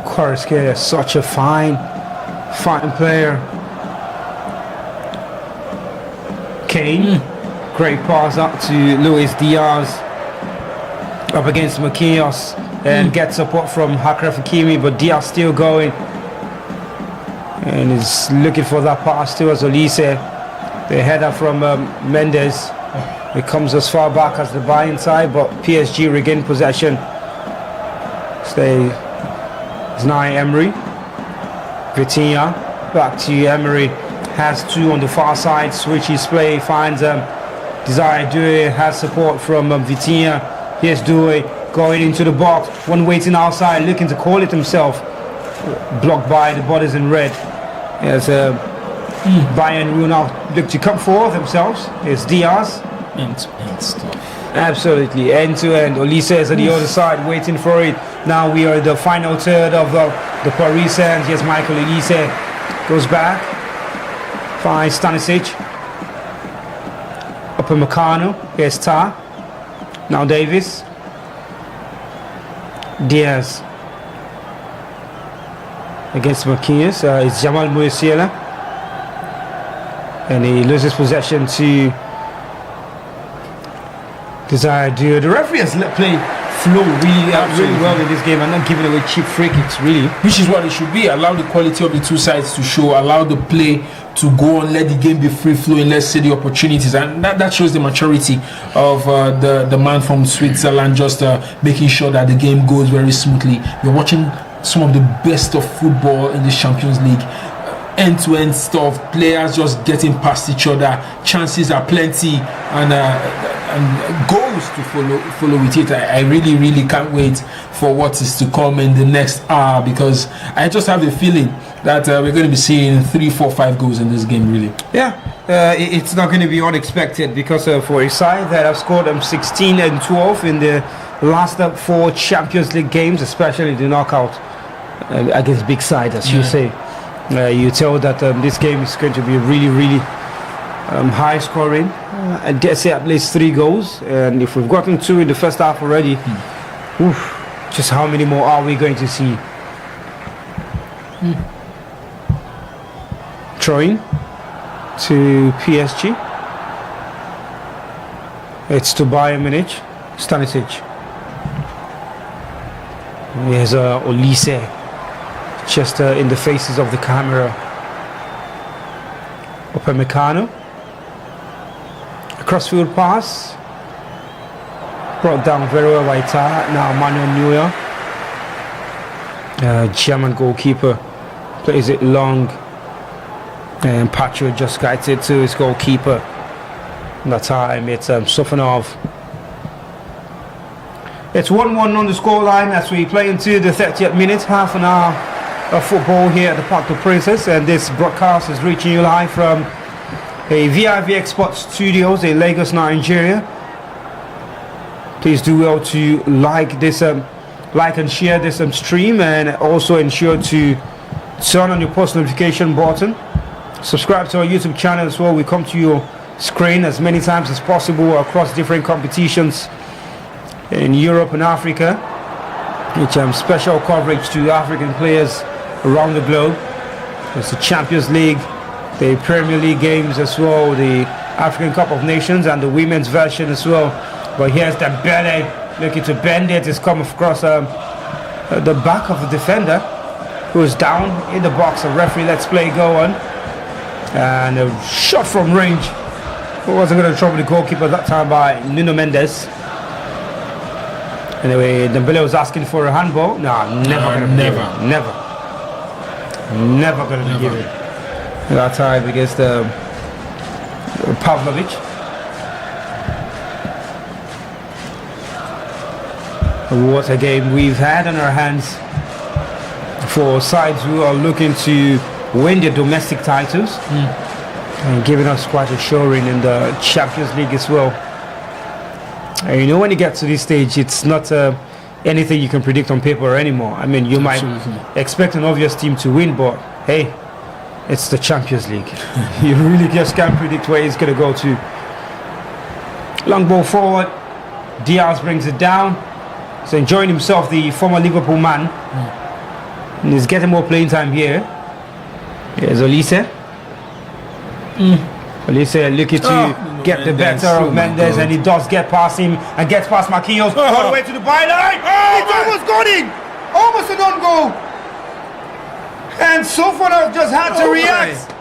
Kvaratskhelia, such a fine player. Kane, great pass up to Luis Diaz, up against Marquinhos, and gets support from Achraf Hakimi, but Diaz still going, and is looking for that pass towards Olise. The header from Mendes, it comes as far back as the Bayern side, but PSG regain possession. It's now Emery. Vitinha back to Emery, has 2 on the far side, switches play, finds Desire Doué, has support from Vitinha. Here's Doué going into the box, one waiting outside, looking to call it himself, blocked by the bodies in red. As Bayern will now look to come forward themselves. It's Diaz. End-to-end stuff. Absolutely, end-to-end. Olise is on the other side, waiting for it. Now we are in the final third of the Parisians. Yes, Michael Olise goes back, finds Stanisic. Upamecano. Here's Tar. Now Davis. Diaz against Marquinhos. It's Jamal Musiala, and he loses possession to Desire Doué. The referee has let play flow really well in this game and not giving away cheap free kicks, really. Which is what it should be. Allow the quality of the two sides to show. Allow the play to go on. Let the game be free flowing. Let's see the opportunities, and that shows the maturity of the man from Switzerland. Just making sure that the game goes very smoothly. You're watching some of the best of football in the Champions League. End-to-end stuff, players just getting past each other, chances are plenty, and goals to follow with it. I really can't wait for what is to come in the next hour, because I just have a feeling that we're going to be seeing 3, 4, 5 goals in this game, really. Yeah, it's not going to be unexpected, because for a side that have scored 16 and 12 in the last 4 Champions League games, especially the knockout against big side, as you say. You tell that this game is going to be really high scoring. I dare say at least 3 goals, and if we've gotten 2 in the first half already, just how many more are we going to see? Throwing to PSG. It's to Bayern Munich. Stanisic. Here's Olise. Just in the faces of the camera. Upamecano. A crossfield pass. Brought down very well by Tar. Now Manuel Neuer. German goalkeeper plays it long. And Patrick just guides it to his goalkeeper. That time it's Sofanov. It's 1-1 on the scoreline as we play into the 30th minute. Half an hour of football here at the Parc Des Princes, and this broadcast is reaching you live from a vivxsports studios in Lagos, Nigeria. Please do well to like this, like and share this stream, and also ensure to turn on your post notification button. Subscribe to our YouTube channel as well. We come to your screen as many times as possible across different competitions in Europe and Africa, which special coverage to African players around the globe. It's the Champions League, the Premier League games as well, the African Cup of Nations, and the women's version as well. But here's Dembele looking to bend it. It's come across the back of the defender, who is down in the box. A referee lets play go on, and a shot from range. Who wasn't going to trouble the goalkeeper that time by Nuno Mendes. Anyway, Dembele was asking for a handball. No, never going to be given that time against Pavlovic. What a game we've had on our hands for sides who are looking to win their domestic titles, and giving us quite a showing in the Champions League as well. And you know, when you get to this stage, it's not anything you can predict on paper anymore. I mean, you might expect an obvious team to win, but hey, it's the Champions League. You really just can't predict where he's going to go to. Long ball forward. Diaz brings it down. He's enjoying himself, the former Liverpool man. And he's getting more playing time here. Here's Olise. Olise looking to get the better of Mendes, and he does get past him and gets past Marquinhos all the way to the byline. It's almost got in, almost an own goal. And Sofanov just had to react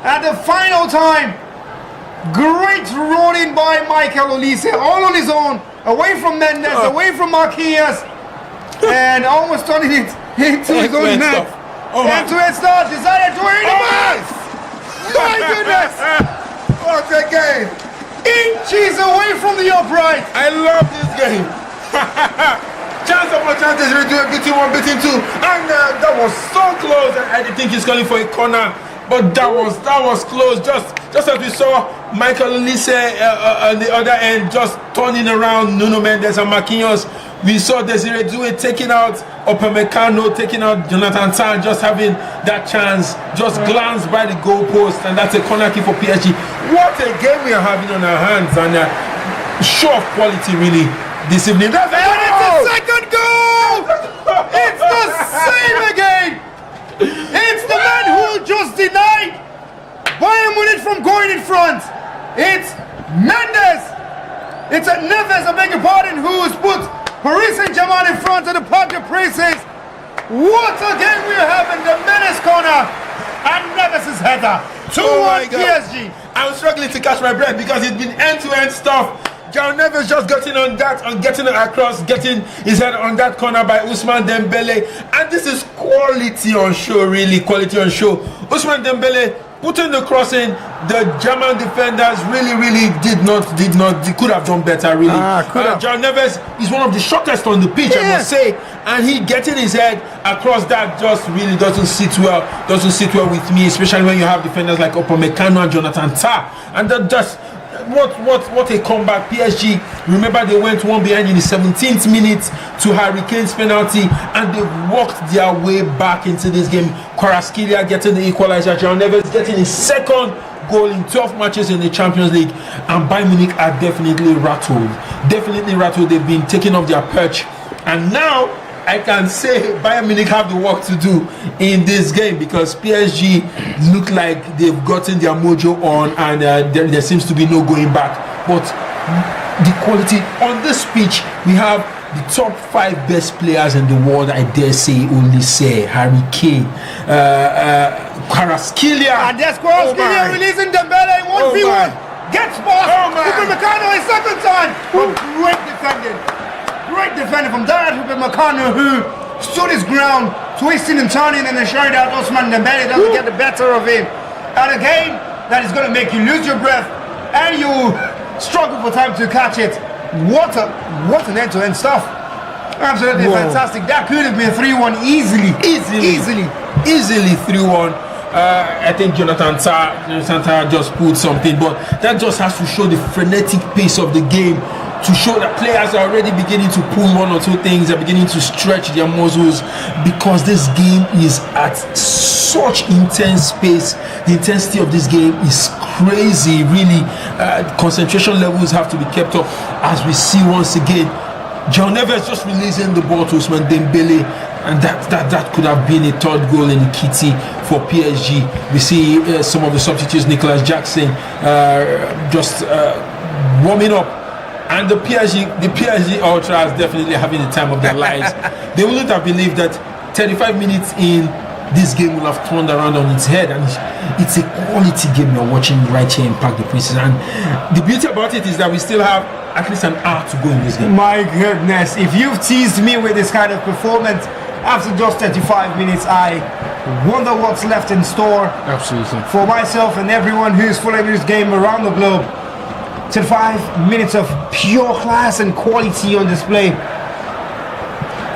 at the final time. Great running by Michael Olise, all on his own, away from Mendes, away from Marquinhos, and almost turning it into his own net. End-to-end start, decided to win the match. My goodness! What a game! Inches away from the upright. I love this game. Chance upon chances, between 1, between 2, and that was so close. I didn't think he's calling for a corner, but that was close. Just as we saw Michael Olise on the other end, just turning around Nuno Mendes and Marquinhos. We saw Desiree Doué taking out Upamecano, taking out Jonathan Tah, just having that chance, just glanced by the goalpost, and that's a corner kick for PSG. What a game we are having on our hands, and show of quality really this evening. It's a second goal! It's the same again! It's the man who just denied Bayern Munich from going in front. It's Mendes. It's a Neves, I beg your pardon, who has put Paris Saint-Germain in front of the Parc Des Princes. What a game we are having. The Mendes corner and Neves' header. 2-1 PSG. I'm struggling to catch my breath because it's been end-to-end stuff. João Neves just getting on that, and getting it across, getting his head on that corner by Ousmane Dembele, and this is quality on show, really quality on show. Ousmane Dembele putting the cross in. The German defenders really could have done better, really. João Neves is one of the shortest on the pitch, I must say, and he getting his head across that just really doesn't sit well with me, especially when you have defenders like Upamecano and Jonathan Tah, and that just what a comeback. PSG, remember, they went one behind in the 17th minute to Harry Kane's penalty, and they walked their way back into this game. Kvaratskhelia getting the equalizer, João Neves getting his second goal in 12 matches in the Champions League, and Bayern Munich are definitely rattled. They've been taken off their perch, and now I can say Bayern Munich have the work to do in this game, because PSG look like they've gotten their mojo on, and there seems to be no going back. But the quality on this pitch, we have the top 5 best players in the world, I dare say, only say Harry Kane, Kvaratskhelia, and there's Kvaratskhelia releasing Dembele 1v1, gets past Upamecano a second time. Great defender from Dayot Upamecano, who stood his ground, twisting and turning and ensuring that Ousmane Dembele doesn't get the better of him. And a game that is going to make you lose your breath and you struggle for time to catch it. What an end-to-end stuff. Absolutely fantastic. That could have been 3-1 easily 3-1. I think Jonathan Tah just pulled something, but that just has to show the frenetic pace of the game, to show that players are already beginning to pull one or two things, they're beginning to stretch their muscles, because this game is at such intense pace. The intensity of this game is crazy, really. Concentration levels have to be kept up, as we see once again João Neves just releasing the ball to Ousmane Dembele, and that could have been a third goal in the kitty for PSG. We see some of the substitutes, Nicolas Jackson just warming up. And the PSG Ultras definitely having the time of their lives. They wouldn't have believed that 35 minutes in, this game will have turned around on its head, and it's a quality game you're watching right here in Parc Des Princes. And the beauty about it is that we still have at least an hour to go in this game. My goodness, if you've teased me with this kind of performance after just 35 minutes, I wonder what's left in store. Absolutely. For myself and everyone who's following this game around the globe. 5 minutes of pure class and quality on display.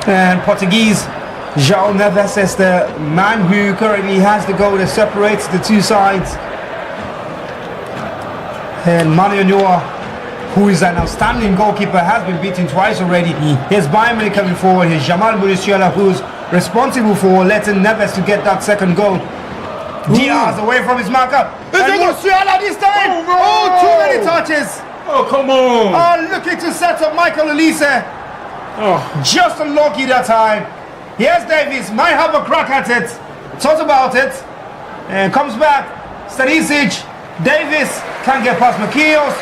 And Portuguese João Neves is the man who currently has the goal that separates the two sides. And Manuel Neuer, who is an outstanding goalkeeper, has been beaten twice already. Here's Bayern Munich coming forward. Here's Jamal Musiala, who's responsible for letting Neves to get that second goal. Diaz away from his marker. And Musiala this time. Too many touches. Oh, come on. Looking to set up Michael Olise. Just unlucky that time. Here's Davies. Might have a crack at it. Thought about it. And comes back. Stanisic. Davies can't get past Makios.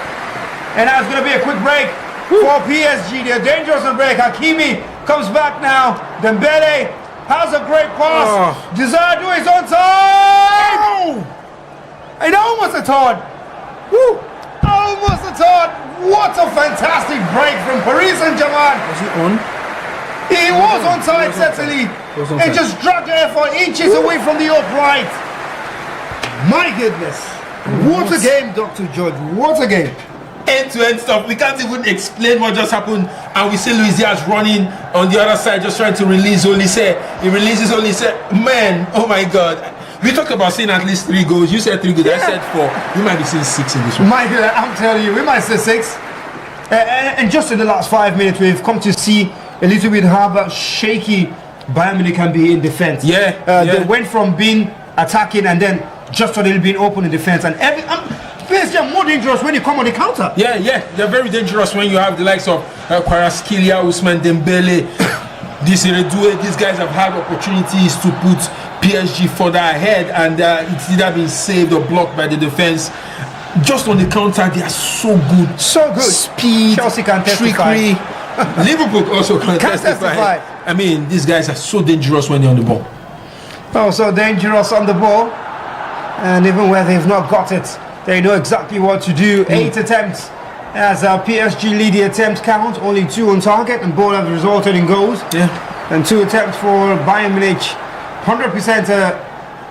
And now it's going to be a quick break for PSG. They're dangerous on break. Hakimi comes back now. Dembele has a great pass. Desire is on time. And almost a third. Almost a third. What a fantastic break from Paris Saint-Germain. Was he on? He was onside, certainly. And just dragged the effort inches away from the upright. My goodness. What a game, Dr. George. What a game. End-to-end stuff. We can't even explain what just happened. And we see Luis Diaz running on the other side, just trying to release Olise. He releases Olise. Man, oh my God. We talked about seeing at least 3 goals. You said 3 goals. I said 4. We might be seeing 6 in this one. I'm telling you, we might say 6. And just in the last 5 minutes, we've come to see a little bit how shaky Bayern Munich can be in defense. They went from being attacking and then just a little bit open in defense. And PSG are more dangerous when you come on the counter. They're very dangerous when you have the likes of Kvaratskhelia, Ousmane Dembele, these guys have had opportunities to put PSG further ahead, and it's either been saved or blocked by the defense. Just on the counter, they are so good. So good. Speed, Chelsea can testify. trickery. Liverpool also can testify. I mean, these guys are so dangerous when they're on the ball. So dangerous on the ball. And even where they've not got it, they know exactly what to do. 8 attempts as PSG lead the attempts count, only 2 on target, and both have resulted in goals. Yeah. And 2 attempts for Bayern Munich, 100%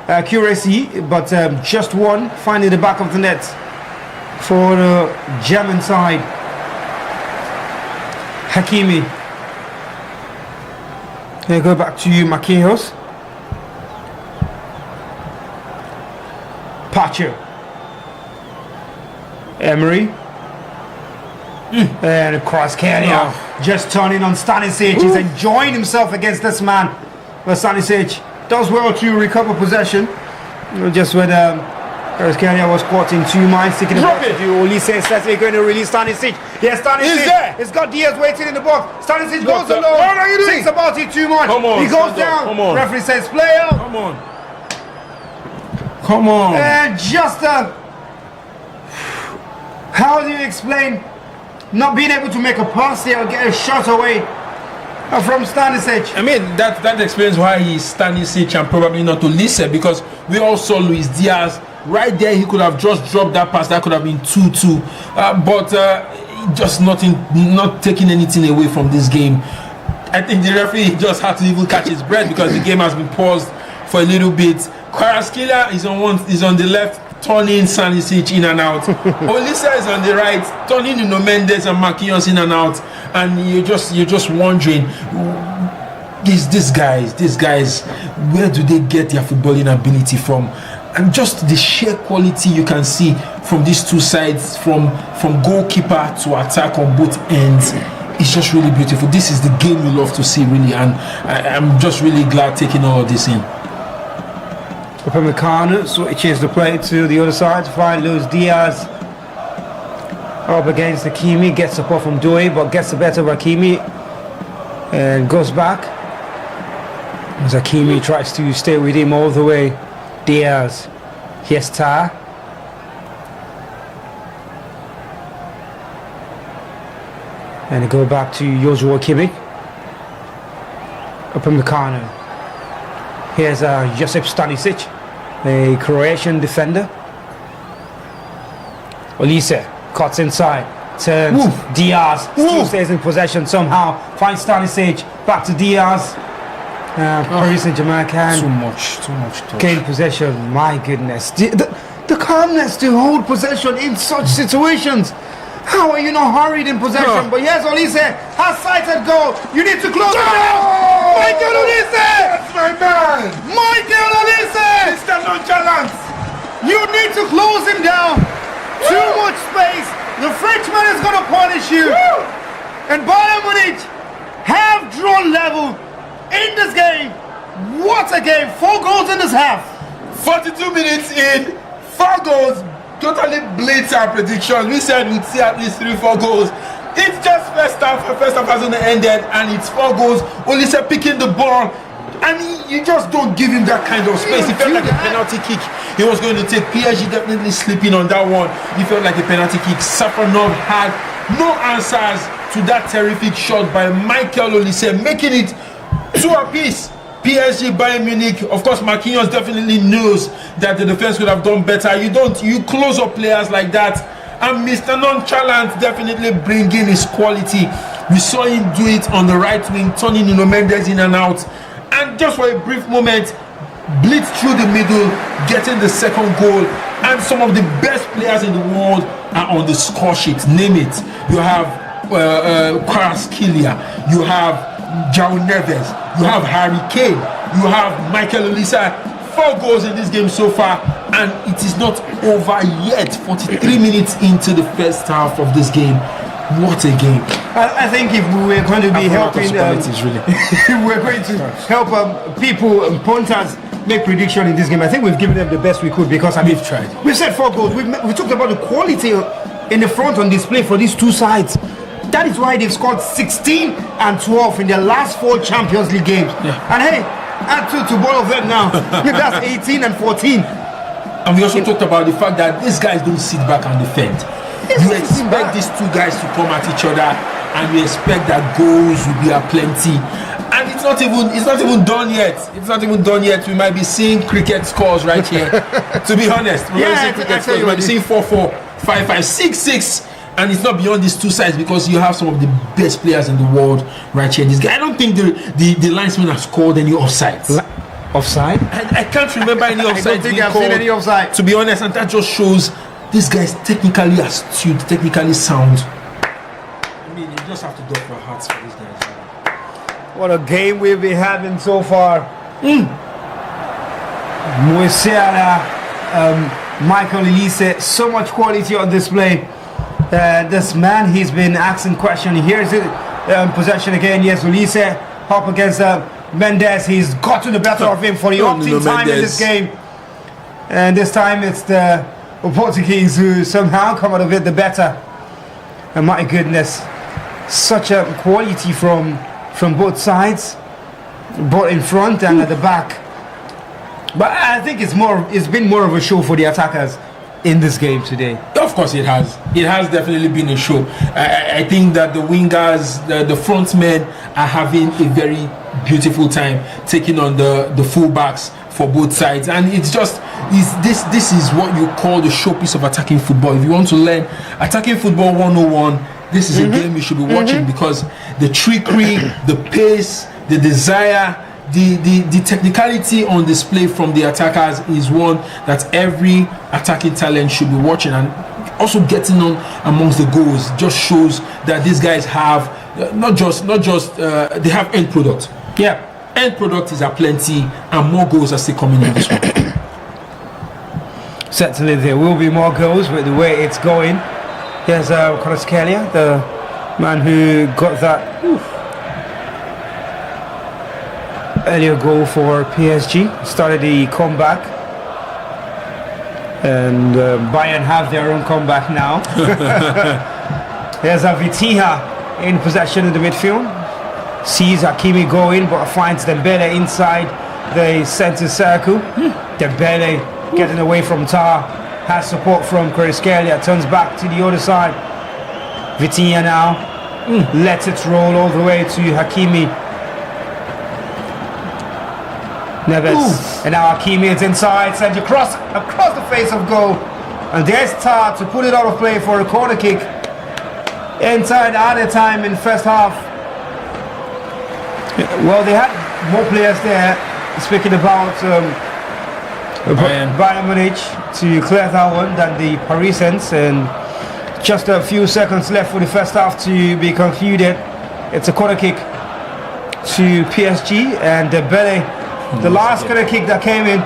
accuracy, but just 1 finding the back of the net for the German side. Hakimi. Here, go back to you, Marquinhos. Pacho. Emery. And across Kenya. Just turning on Stanisic. He's enjoying himself against this man. But Stanisic does well to recover possession. Just when Kenya was caught in 2 minds, taking the ball to Olise says they're going to release Stanisic. Yes, Stanisic. He's there. It's got Diaz waiting in the box. Stanisic goes What alone. are you doing? Thinks about it too much. Come on, he goes stand up. down. Come on. Referee says play out. Come on. Come on. And just how do you explain not being able to make a pass there or get a shot away from Stanisic? I mean, that explains why he's Stanisic and probably not Olise, because we all saw Luis Diaz right there. He could have just dropped that pass. That could have been 2-2. But just not taking anything away from this game. I think the referee just had to even catch his breath because the game has been paused for a little bit. Kvaratskhelia is on the left, turning Stanisic in and out. Olise is on the right, turning Nuno Mendes and Marquinhos in and out. And you're just wondering, these guys, where do they get their footballing ability from? And just the sheer quality you can see from these two sides, from goalkeeper to attack on both ends. It's just really beautiful. This is the game you love to see, really, and I'm just really glad taking all of this in. Upamecano switches the play to the other side to find Luis Diaz up against Hakimi, gets the ball from Doué, but gets the better of Hakimi and goes back as Hakimi tries to stay with him all the way. Diaz, here's Tar. And they go back to Joshua Kimmich. Upamecano. Here's Josip Stanisic, a Croatian defender. Olise cuts inside, turns. Diaz still stays in possession somehow. Finds Stanisic, back to Diaz. Paris Saint-Germain can Too much touch. gain possession. My goodness, the calmness to hold possession in such situations. How are you not hurried in possession? But yes, Olise has sighted goal. You need to close it down. Michael Olise! That's my man! Michael Olise! Mr. Nonchalant! You need to close him down. Too much space. The Frenchman is going to punish you. And Bayern Munich have drawn level in this game. What a game. 4 goals in this half. 42 minutes in, 4 goals. Totally blitz our predictions. We said we'd see at least 3-4 goals. It's just first half hasn't ended, and it's 4 gols. Olise picking the ball, and you just don't give him that kind of space. It felt like a penalty kick he was going to take. PSG definitely sleeping on that one. It felt like a penalty kick. Safanov had no answers to that terrific shot by Michael Olise, making it 2 apiece. PSG, Bayern Munich. Of course, Marquinhos definitely knows that the defense could have done better. You close up players like that. And Mr. Nonchalant definitely bringing his quality. We saw him do it on the right wing, turning Nuno Mendes in and out. And just for a brief moment, blitz through the middle, getting the second goal. And some of the best players in the world are on the score sheet. Name it. You have Kvaratskhelia. You have João Neves, you have Harry Kane, you have Michael Olise. 4 goals in this game so far, and it is not over yet. 43 minutes into the first half of this game. What a game. I think if we were going to be helping really. if we're going to help people and punters make prediction in this game, I think we've given them the best we could, because We've tried. We've said 4 goals. We talked about the quality in the front on display for these two sides. That is why they've scored 16 and 12 in their last 4 Champions League games. Yeah. And hey, add 2 to both of them now. That's 18 and 14. And we also talked about the fact that these guys don't sit back and defend. You expect these 2 guys to come at each other, and you expect that goals will be aplenty. And it's not even done yet. It's not even done yet. We might be seeing cricket scores right here. To be honest, we might be seeing 4-4, 5-5, 6-6. and it's not beyond these two sides because you have some of the best players in the world right here. This guy, I don't think the linesman has scored any offsides. Offside? I can't remember any offsides. I don't think I've seen any offside. To be honest, and that just shows this guy is technically astute, technically sound. I mean, you just have to go for hearts for this guy. What a game we've been having so far. Musiala, Michael Elise, so much quality on display. This man, he's been asking questions. Here's it, possession again. Yes, Elise up against Mendes. He's gotten the better of him for the umpteenth time in this game. And this time it's the Portuguese who somehow come out of it the better. And my goodness, such a quality from both sides, both in front and at the back. But I think it's been more of a show for the attackers in this game today. Of course it has. It has definitely been a show. I think that the wingers, the front men are having a very beautiful time taking on the fullbacks for both sides, and it's just this is what you call the showpiece of attacking football. If you want to learn attacking football 101, this is a game you should be watching because the trickery, the pace, the desire, the technicality on display from the attackers is one that every attacking talent should be watching. And also getting on amongst the goals just shows that these guys have not just they have end product. Yeah, end product is aplenty, and more goals are still coming in this one. Certainly there will be more goals with the way it's going. Here's Kvaratskhelia, the man who got that earlier goal for PSG, started the comeback, and Bayern have their own comeback now. Here's Vitinha in possession in the midfield, sees Hakimi going but finds Dembele inside the centre circle. Dembele getting away from Tar, has support from Kvaratskhelia, turns back to the other side. Vitinha now lets it roll all the way to Hakimi. Neves, and now Hakimi is inside, sends across the face of goal, and there's Tar to put it out of play for a corner kick inside added time in first half. Well, they had more players there. Speaking about Bayern Munich to clear that one than the Parisians, and just a few seconds left for the first half to be concluded. It's a corner kick to PSG, and Dembele, the last corner kick that came in,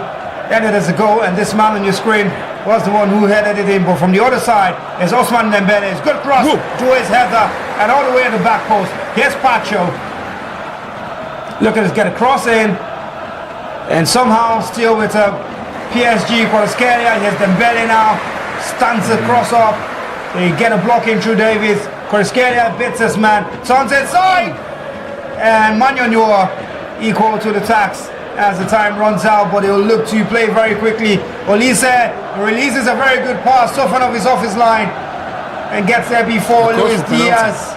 ended as a goal, and this man on your screen was the one who headed it in. But from the other side is Ousmane Dembele. It's good cross to his header and all the way to the back post. Here's Pacho. Look at us get a cross in, and somehow still with a PSG Kvaratskhelia. Here's Dembele now, stands the cross up. They get a block in through Davies. Kvaratskhelia bits this man, turns inside, and Magnanor equal to the tax as the time runs out, but he'll look to play very quickly. Olise releases a very good pass. Sofanov is off his line and gets there before Luis Diaz.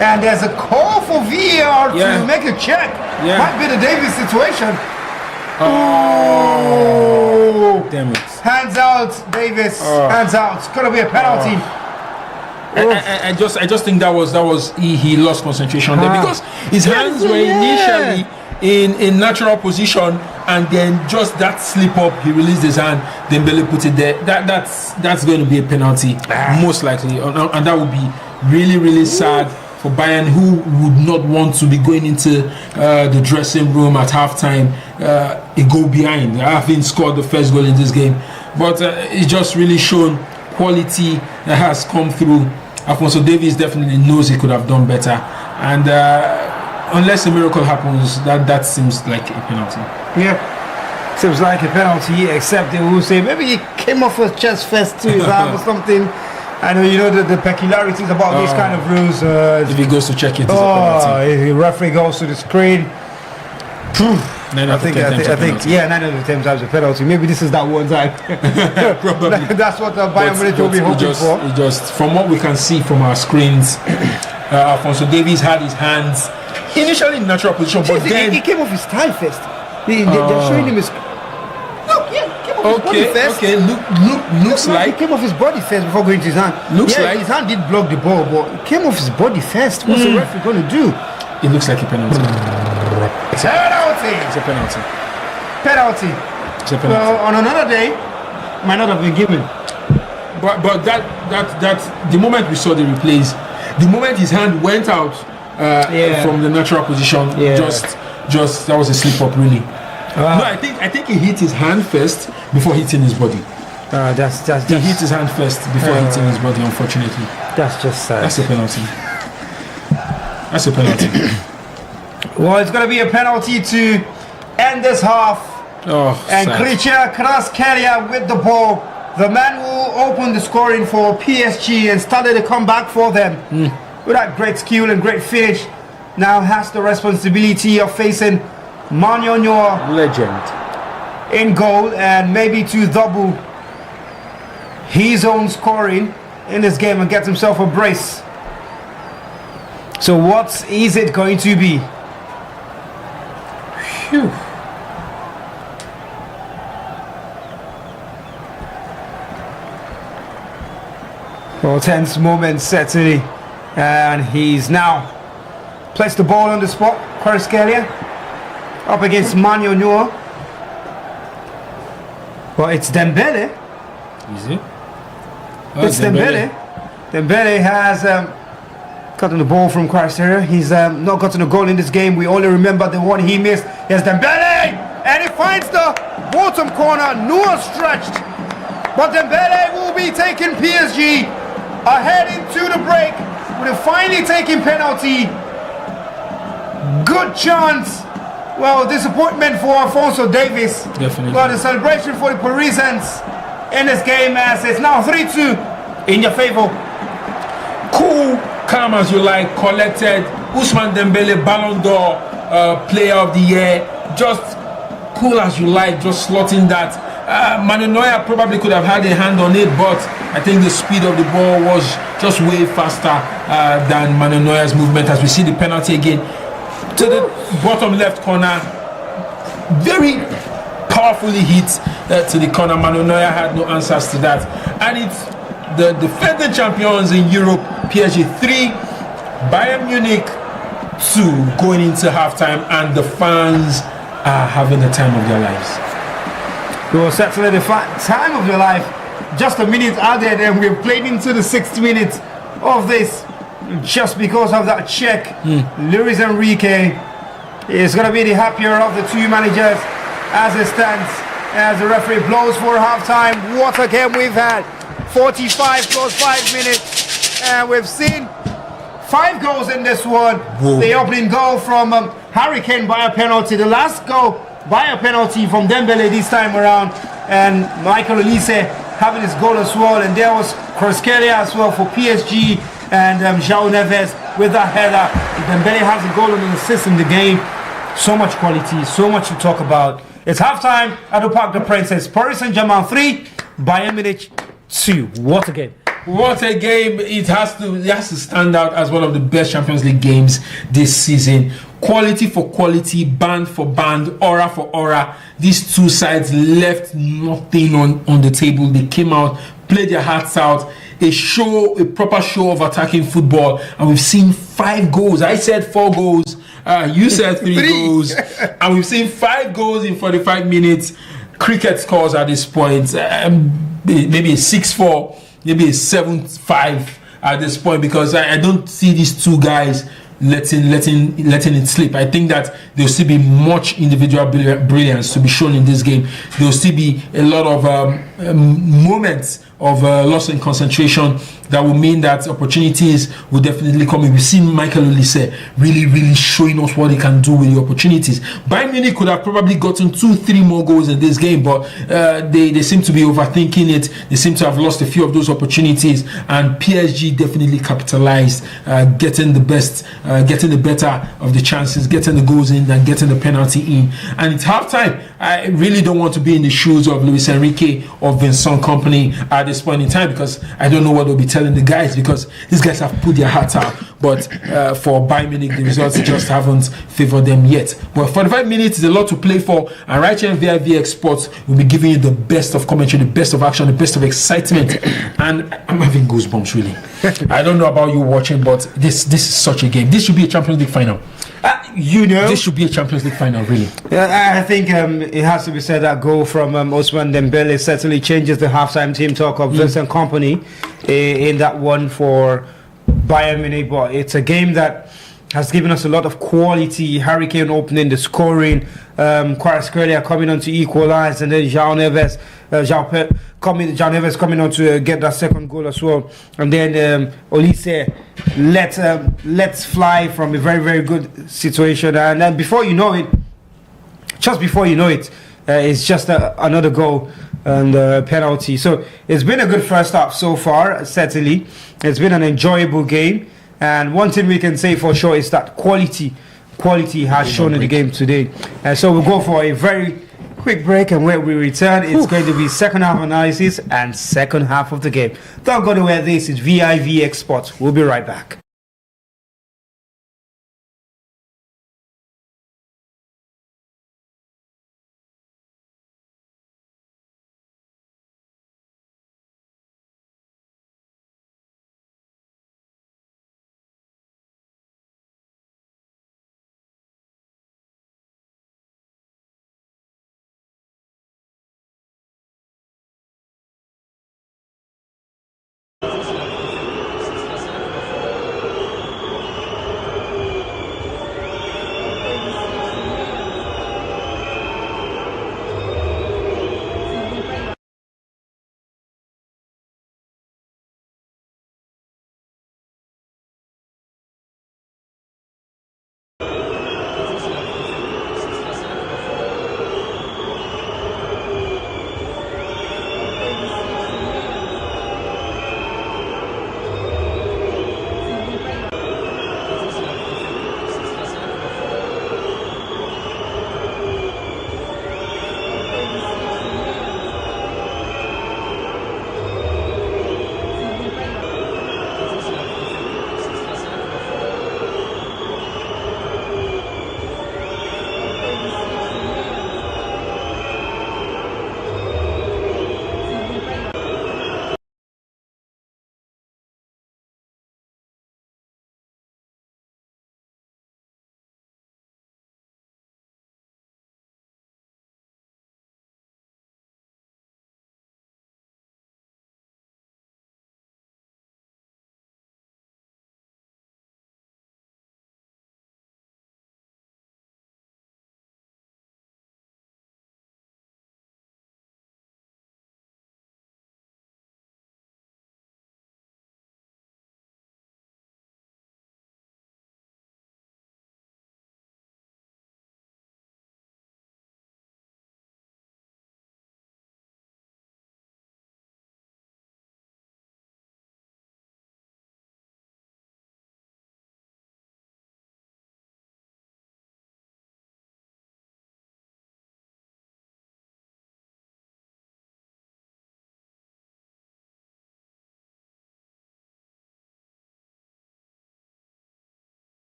And there's a call for VAR to make a check. Might be the Davies situation. Oh, damn it. Hands out, Davis. Hands out. It's gonna be a penalty. I just think that was he lost concentration there because his hands were initially in natural position, and then just that slip up, he released his hand, Dembele put it there. That's going to be a penalty most likely, and that would be really, really sad for Bayern, who would not want to be going into the dressing room at halftime a goal behind, having scored the first goal in this game. But it's just really shown quality that has come through. Alphonso Davies definitely knows he could have done better, and unless a miracle happens, that seems like a penalty. Yeah, seems like a penalty, except they will say maybe he came off his chest first to his arm or something. I know, you know, the peculiarities about these kind of rules. If he goes to check it, it's a penalty. If the referee goes to the screen, I think 9 out of 10 times a penalty. Maybe this is that one time. Probably. That's what Bayern Munich will be hoping for. Just from what we can see from our screens, Alphonso Davies had his hands initially in natural position, but then he came off his thigh first. They're showing him his. Look, yeah, he came off his body first. Okay. Looks like. He came off his body first before going to his hand. Looks like. His hand did block the ball, but it came off his body first. What's the referee going to do? It looks like a penalty. Penalty! It's a penalty. Penalty. It's a penalty. Well, on another day, might not have been given. But that the moment we saw the replays, the moment his hand went out from the natural position, just that was a slip up really. No, I think he hit his hand first before hitting his body. He hit his hand first before hitting his body. Unfortunately, that's just sad. That's a penalty. That's a penalty. Well, it's going to be a penalty to end this half. And Kricha Kvaratskhelia with the ball. The man who opened the scoring for PSG and started a comeback for them with that great skill and great finish, now has the responsibility of facing Manyonyor, legend, in goal, and maybe to double his own scoring in this game and get himself a brace. So what is it going to be? Phew. Well, tense moment certainly, and he's now placed the ball on the spot. Kvaratskhelia up against Manyonyor. Well, it's Dembele. Is it? It's Dembele. Dembele has gotten the ball from Kvaratskhelia. He's not gotten a goal in this game. We only remember the one he missed. Here's Dembele, and he finds the bottom corner. Noah stretched, but Dembele will be taking PSG ahead into the break with a finally taken penalty. Good chance. Well, disappointment for Alphonso Davies. Definitely. But the celebration for the Parisians in this game, as it's now 3-2 in your favor. Cool, calm as you like, collected. Ousmane Dembele, Ballon d'Or, Player of the Year. Just cool as you like, just slotting that. Manyonyor probably could have had a hand on it, but I think the speed of the ball was just way faster than Manyonyor's movement. As we see the penalty again to the bottom left corner, very powerfully hit to the corner. Manyonyor had no answers to that, and it's the defending champions in Europe, PSG 3, Bayern Munich 2, going into halftime, and the fans are having the time of their lives. Well, certainly the time of your life. Just a minute added, and we've played into the 6th minute of this just because of that check. Luis Enrique is going to be the happier of the two managers as it stands, as the referee blows for halftime. What a game we've had. 45 plus 5 minutes, and we've seen 5 goals in this one. Whoa. The opening goal from Harry Kane by a penalty. The last goal by a penalty from Dembele this time around, and Michael Olise having his goal as well. And there was Kvaratskhelia as well for PSG, and João Neves with that header. Dembele has a goal and an assist in the game. So much quality, so much to talk about. It's halftime at the Parc Des Princes. Paris Saint-Germain 3, Bayern Munich 2. What a game. What a game. It has to stand out as one of the best Champions League games this season. Quality for quality, band for band, aura for aura. These two sides left nothing on the table. They came out, played their hearts out. A proper show of attacking football, and we've seen 5 goals. I said 4 goals. You said 3 goals, and we've seen 5 goals in 45 minutes. Cricket scores at this point, maybe a 6-4, maybe a 7-5 at this point, because I don't see these two guys letting it slip. I think that there'll still be much individual brilliance to be shown in this game. There'll still be a lot of moments of loss in concentration that will mean that opportunities will definitely come in. We've seen Michael Olise really showing us what he can do with the opportunities. Bayern Munich could have probably gotten 2-3 more goals in this game, but they seem to be overthinking it. They seem to have lost a few of those opportunities, and PSG definitely capitalized, getting the better of the chances, getting the goals in and getting the penalty in. And it's halftime. I really don't want to be in the shoes of Luis Enrique or of Vincent Company at this point in time, because I don't know what they'll be telling the guys, because these guys have put their hearts out. But for Bayern Munich, the results just haven't favored them yet. But 45 minutes is a lot to play for, and right here in vivxsports, we'll be giving you the best of commentary, the best of action, the best of excitement, and I'm having goosebumps really. I don't know about you watching, but this is such a game. This should be a Champions League final. This should be a Champions League final, really. I think it has to be said that goal from Ousmane Dembele certainly changes the halftime team talk of Vincent Company in that one for Bayern Munich. But it's a game that has given us a lot of quality. Harry Kane opening the scoring, Kvaratskhelia coming on to equalise, and then João Neves coming on to get that second goal as well. And then Olise lets fly from a very, very good situation. And then before you know it, it's just another goal and penalty. So it's been a good first half so far, certainly. It's been an enjoyable game. And one thing we can say for sure is that quality has shown in the game today. So we'll go for a very quick break, and when we return, it's going to be second half analysis and second half of the game. Don't go nowhere. This is vivxsports. We'll be right back.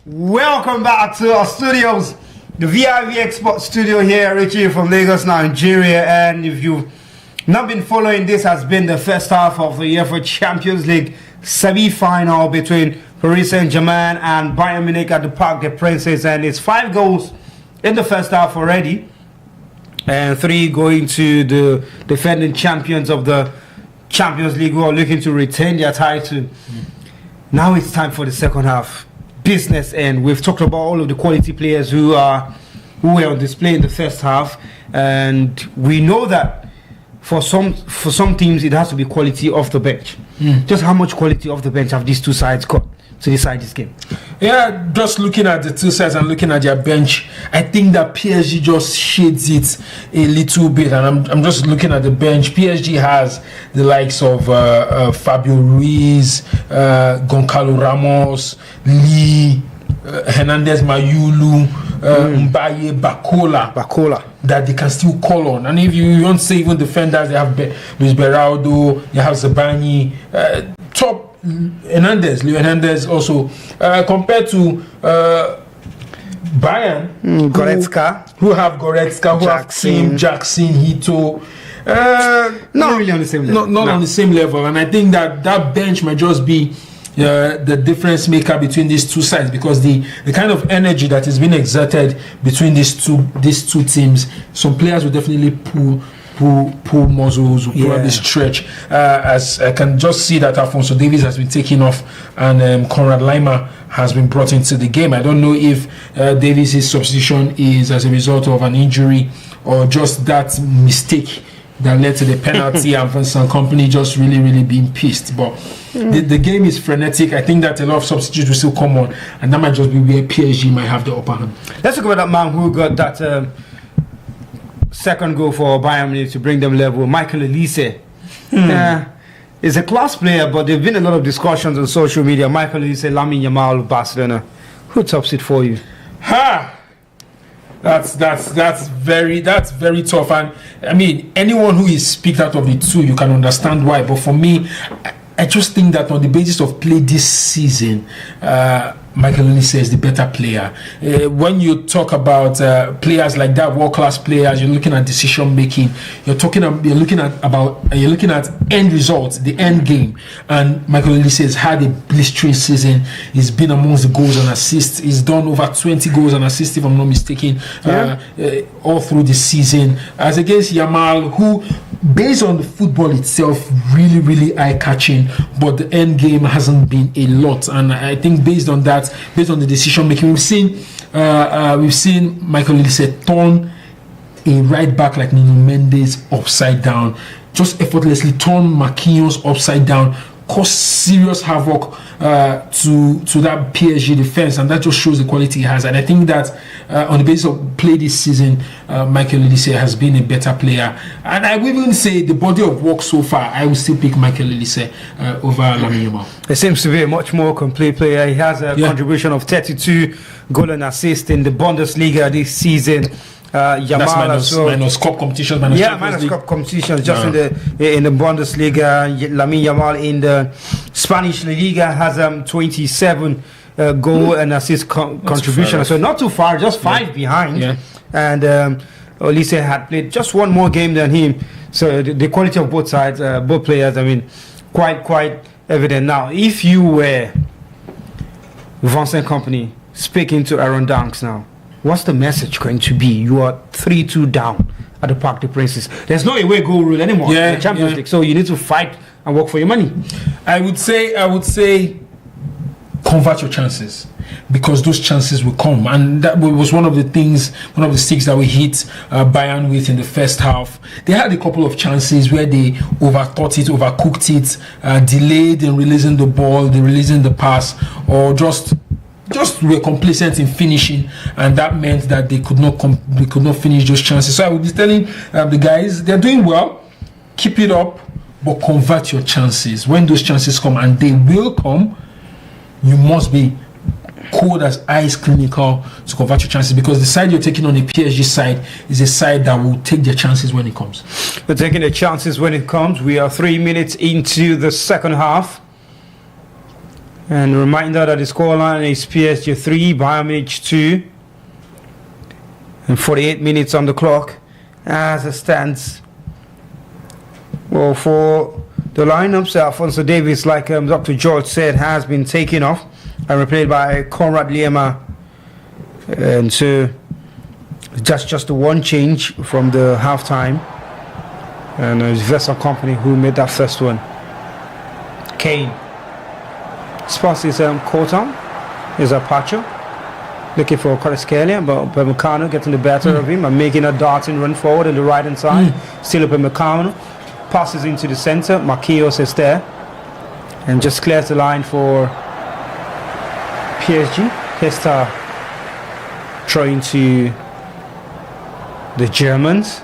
Welcome back to our studios, the vivxsports studio here, Richie from Lagos, Nigeria. And if you've not been following, this has been the first half of the UEFA Champions League semi-final between Paris Saint-Germain and Bayern Munich at the Parc Des Princes, and it's 5 goals in the first half already, and 3 going to the defending champions of the Champions League who are looking to retain their title. Now it's time for the second half business, and we've talked about all of the quality players who were on display in the first half, and we know that for some teams, it has to be quality off the bench. Just how much quality off the bench have these two sides got to decide this game? Yeah, just looking at the two sides and looking at their bench, I think that PSG just shades it a little bit. And I'm just looking at the bench. PSG has the likes of Fabio Ruiz, Goncalo Ramos, Lee, Hernandez Mayulu, Mbaye, Bakola, that they can still call on. And if you want to say even defenders, they have Luis Beraldo, you have Zabani, top Leo Hernandez also, compared to Bayern, who have Goretzka, who have Kim, Jackson, Hito. Not really on the same level. Not on the same level. And I think that bench might just be the difference maker between these two sides, because the kind of energy that is being exerted between these two teams, some players will definitely pull muscles, will probably stretch. As I can just see that Alphonso Davies has been taken off and Konrad Laimer has been brought into the game. I don't know if Davies' substitution is as a result of an injury or just that mistake that led to the penalty and Vincent Kompany just really being pissed. But the game is frenetic. I think that a lot of substitutes will still come on, and that might just be where PSG might have the upper hand. Let's talk about that man who got that second goal for Bayern Munich to bring them level, Michael Olise. He's a class player, but there've been a lot of discussions on social media. Michael Olise, Lamine Yamal, Barcelona. Who tops it for you? That's very tough. And I mean, anyone who is picked out of the two, you can understand why. But for me, I just think that on the basis of play this season, Michael Olise is the better player. When you talk about players like that, world-class players, you're looking at decision making. You're looking at end results, the end game. And Michael Olise has had a blistering season. He's been amongst the goals and assists. He's done over 20 goals and assists, if I'm not mistaken, all through the season. As against Yamal, who, based on the football itself, really eye-catching, but the end game hasn't been a lot. And I think based on that, based on the decision making, we've seen Michael Olise turn a right back like Nuno Mendes upside down, just effortlessly turn Marquinhos upside down, cause serious havoc to that PSG defense, and that just shows the quality he has. And I think that on the basis of play this season, Michael Olise has been a better player. And I will even say the body of work so far, I will still pick Michael Olise over Lamine Yamal. It seems to be a much more complete player. He has a contribution of 32 goal and assist in the Bundesliga this season. That's minus cup competitions, minus cup competitions, just in the Bundesliga. Lamine Yamal in the Spanish La Liga has 27 goal and assist contribution, so not too far, just 5 behind. And Olise had played just one more game than him, so the quality of both sides, both players, I mean, quite evident. Now, if you were Vincent Kompany speaking to Aaron Danks now, what's the message going to be? You are 3-2 down at the Parc Des Princes. There's no away goal rule anymore in the Champions League, so you need to fight and work for your money. I would say convert your chances, because those chances will come, and that was one of the sticks that we hit Bayern with in the first half. They had a couple of chances where they overthought it, overcooked it, delayed in releasing the ball, releasing the pass, or just were complacent in finishing, and that meant that they could not finish those chances. So I would be telling the guys, they're doing well, keep it up, but convert your chances. When those chances come, and they will come, you must be cold as ice, clinical to convert your chances, because the side you're taking on the PSG side is a side that will take their chances when it comes. We're taking the chances when it comes. We are 3 minutes into the second half. And a reminder that the scoreline is PSG 3, Bayern Munich 2. And 48 minutes on the clock as it stands. Well, for the lineups, Alphonso Davies, like Dr. George said, has been taken off and replaced by Konrad Laimer. And so just the one change from the halftime. And it's Vincent Kompany who made that first one. Kane. Spots his Corton, is a Pacho, looking for Kvaratskhelia, but Upamecano getting the better of him and making a darting run forward on the right hand side. Still Upamecano passes into the center. Marquinhos is there and just clears the line for PSG. Hesta throwing to the Germans.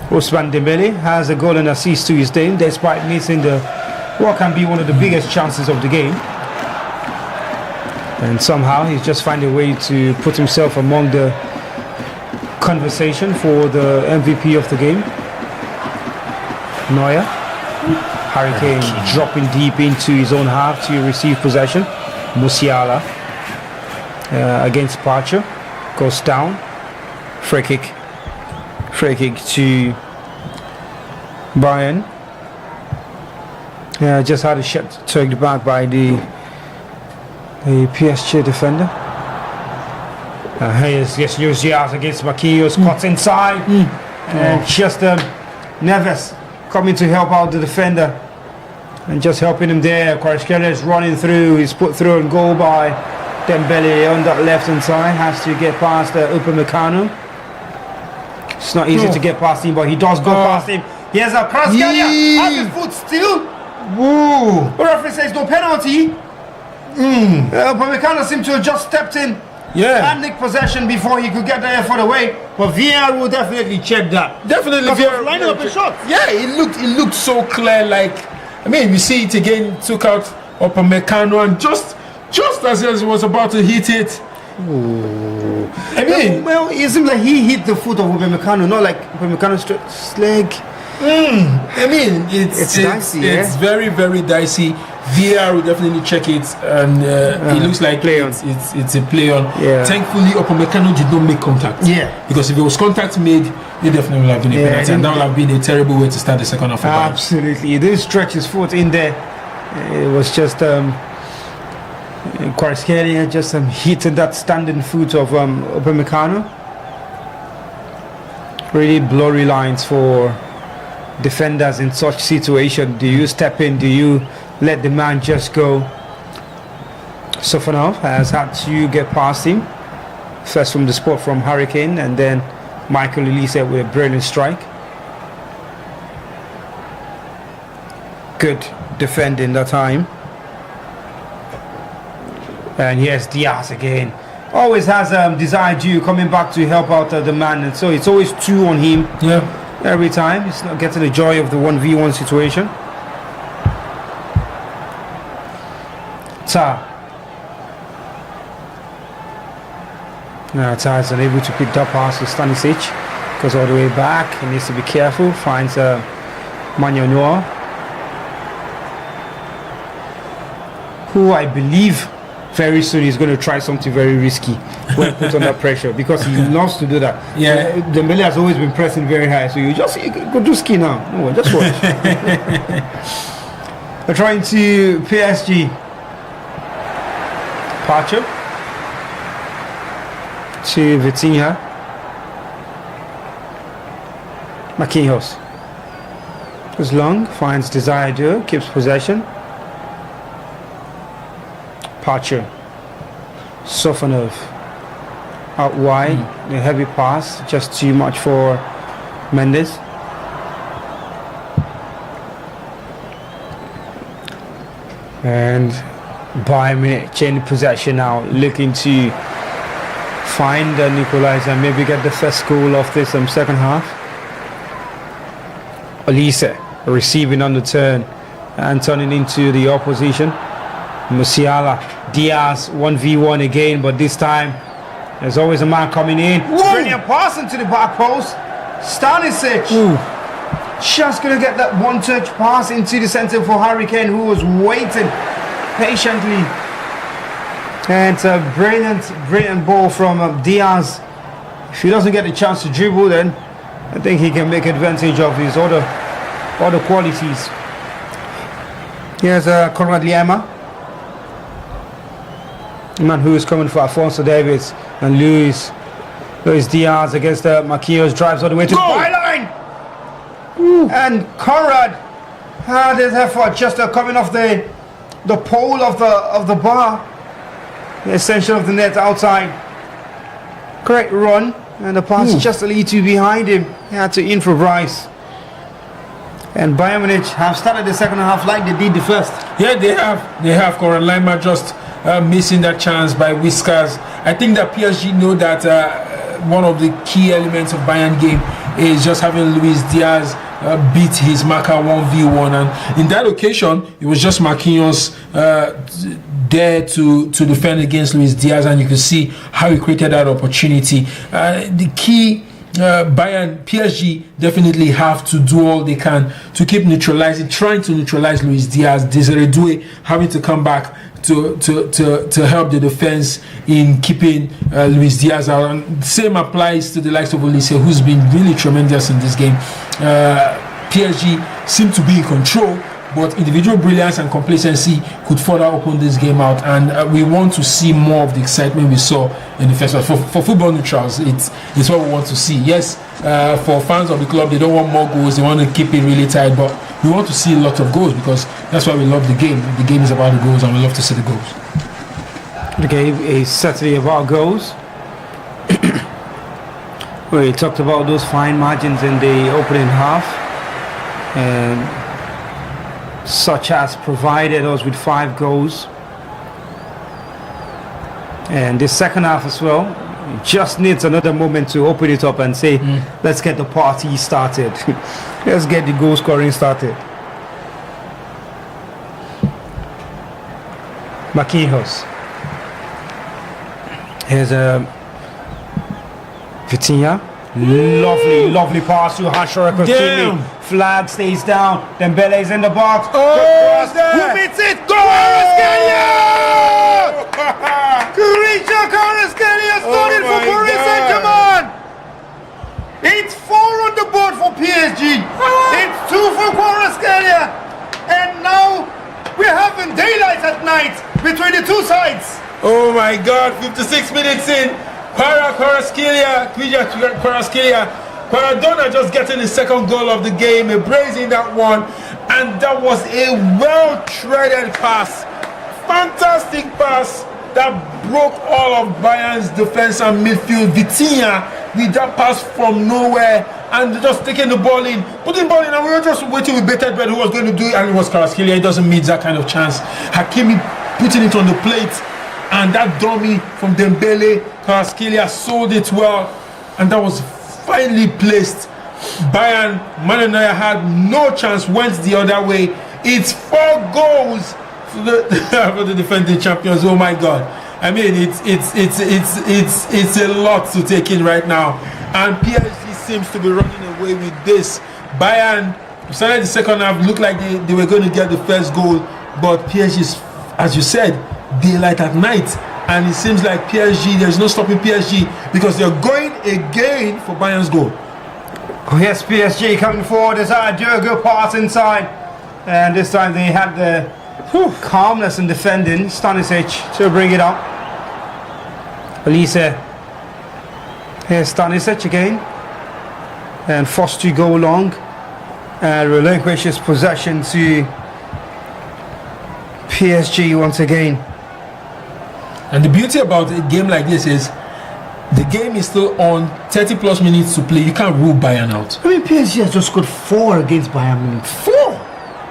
Ousmane Dembele has a goal and assist to his name despite missing what can be one of the biggest chances of the game. And somehow he's just found a way to put himself among the conversation for the MVP of the game. Neuer. Harry Kane dropping deep into his own half to receive possession. Musiala against Pacho goes down. Free kick to Bayern. Just had a shot tugged back by the PSG defender. Here's Luis Diaz against Marquinhos, cuts inside. And just Neves coming to help out the defender and just helping him there. Kvaratskhelia is running through, he's put through and goal by Dembele on that left hand side, has to get past Upamecano. It's not easy to get past him, but he does go past him. Here's a Kvaratskhelia, has his foot still. Woo! The referee says no penalty. Upamecano seemed to have just stepped in and nicked possession before he could get the effort away. But VAR will definitely check that. Definitely, because he was lining up a shot. Yeah, it looked so clear. Like, I mean, we see it again. Took out Upamecano, and just as he was about to hit it. Ooh. I mean, well, it seems like he hit the foot of Upamecano, not like Upamecano's leg. I mean, it's dicey. It's very, very dicey. VAR will definitely check it, and it looks like it's a play on. Yeah. Thankfully, Upamecano did not make contact. Yeah. Because if it was contact made, it definitely would have been a penalty, and that would have been a terrible way to start the second half. Absolutely, he didn't stretch his foot in there. It was just Kvaratskhelia just hitting that standing foot of Upamecano. Really blurry lines for defenders in such situation. Do you step in? Do you let the man just go? Sofanov has had to get past him. First from the spot from Harry Kane, and then Michael Elise with a brilliant strike. Good defending that time. And here's Diaz again. Always has Desire Due coming back to help out the man, and so it's always two on him. Yeah. Every time. He's not getting the joy of the 1v1 situation. Tar. Now Tar is unable to pick that pass to Stanisic. Goes all the way back. He needs to be careful. Finds Manuel Neuer, who I believe very soon he's going to try something very risky when put under pressure, because he loves to do that. Yeah. Dembele has always been pressing very high, so you go do ski now. No, just watch. They're trying to PSG. Pacho to Vitinha. Marquinhos goes long, finds Desire Due, keeps possession. Pacho. Sofanov out wide, a heavy pass, just too much for Mendes. And Bayern Munich change possession now, looking to find an equalizer and maybe get the first goal of this second half. Elise receiving on the turn and turning into the opposition. Musiala, Diaz 1v1 again, but this time there's always a man coming in. Brilliant pass into the back post. Stanisic just gonna get that one-touch pass into the center for Harry Kane, who was waiting patiently. And it's a brilliant ball from Diaz. If he doesn't get the chance to dribble, then I think he can make advantage of his other qualities. Here's Conrad Liema. The man who is coming for Alphonso Davies, and Luis Diaz against Marquinhos, drives all the way to the byline. And Conrad had his effort just coming off the pole of the bar, the extension of the net outside. Great run, and the pass just a little too behind him. He had to improvise. And Bayern Munich have started the second half like they did the first. Yeah, they have. They have. Coran Lima just missing that chance by whiskers. I think that PSG know that one of the key elements of Bayern game is just having Luis Diaz beat his marker 1v1, and in that occasion it was just Marquinhos there to defend against Luis Diaz, and you can see how he created that opportunity. The key Bayern, PSG definitely have to do all they can to keep trying to neutralize Luis Diaz. Desiree Doué having to come back to help the defense in keeping Luis Diaz out. And the same applies to the likes of Olise, who's been really tremendous in this game. PSG seem to be in control, but individual brilliance and complacency could further open this game out, and we want to see more of the excitement we saw in the first half. For football neutrals, it's what we want to see. Yes, for fans of the club, they don't want more goals, they want to keep it really tight, but we want to see a lot of goals because that's why we love the game. The game is about the goals, and we love to see the goals. The game is certainly about goals. We talked about those fine margins in the opening half, and such as provided us with 5 goals, and the second half as well just needs another moment to open it up and say, let's get the party started. Let's get the goal scoring started. Marquinhos, here's a Vitinha, lovely pass to Hashara Hakimi. Flag stays down. Dembele's in the box. Oh, who meets it? Kvaratskhelia started for Paris Saint-Germain. It's 4 on the board for PSG. It's 2 for Kvaratskhelia. And now we're having daylight at night between the two sides. Oh my God, 56 minutes in. Kvaratskhelia, Maradona just getting the second goal of the game, embracing that one, and that was a well-threaded pass, fantastic pass that broke all of Bayern's defense and midfield. Vitinha with that pass from nowhere and just taking the ball in, putting the ball in, and we were just waiting with bated breath who was going to do it, and it was Kvaratskhelia. He doesn't meet that kind of chance. Hakimi putting it on the plate, and that dummy from Dembele, Kvaratskhelia sold it well, and that was finally placed. Bayern, Manuel Neuer had no chance, went the other way. It's 4 goals for the defending champions. Oh my God! I mean, it's a lot to take in right now, and PSG seems to be running away with this. Bayern started the second half, looked like they were going to get the first goal, but PSG, as you said, daylight at night. And it seems like PSG, there's no stopping PSG because they're going again for Bayern's goal. Oh yes, PSG coming forward. There's a good pass inside, and this time they had the calmness in defending. Stanisic to bring it up. Olise. Here's Stanisic again, and forced to go long and relinquishes possession to PSG once again. And the beauty about a game like this is the game is still on, 30 plus minutes to play. You can't rule Bayern out. I mean, PSG has just scored 4 against Bayern Munich. 4!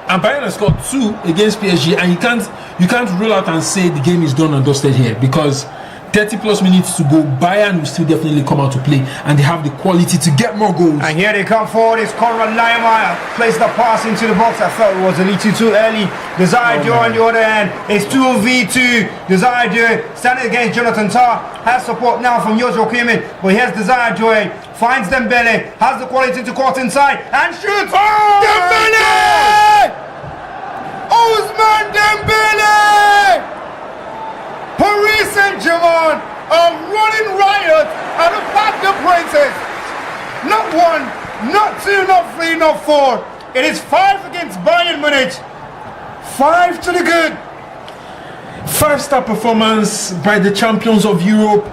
And Bayern has scored 2 against PSG, and you can't rule out and say the game is done and dusted here, because 30 plus minutes to go, Bayern will still definitely come out to play, and they have the quality to get more goals. And here they come forward. It's Conrad Laimer placed the pass into the box. I felt it was a little too early. Desire Dieu on the other hand. It's 2v2. Desire Dieu standing against Jonathan Tah. Has support now from Joshua Kimmich. But here's Desire Dieu. Finds Dembele. Has the quality to cut inside. And shoots. Dembele! Ousmane Dembele! Paris Saint-Germain are running riot at the Parc Des Princes. Not 1, not 2, not 3, not 4. It is 5 against Bayern Munich. 5 to the good. 5-star performance by the champions of Europe.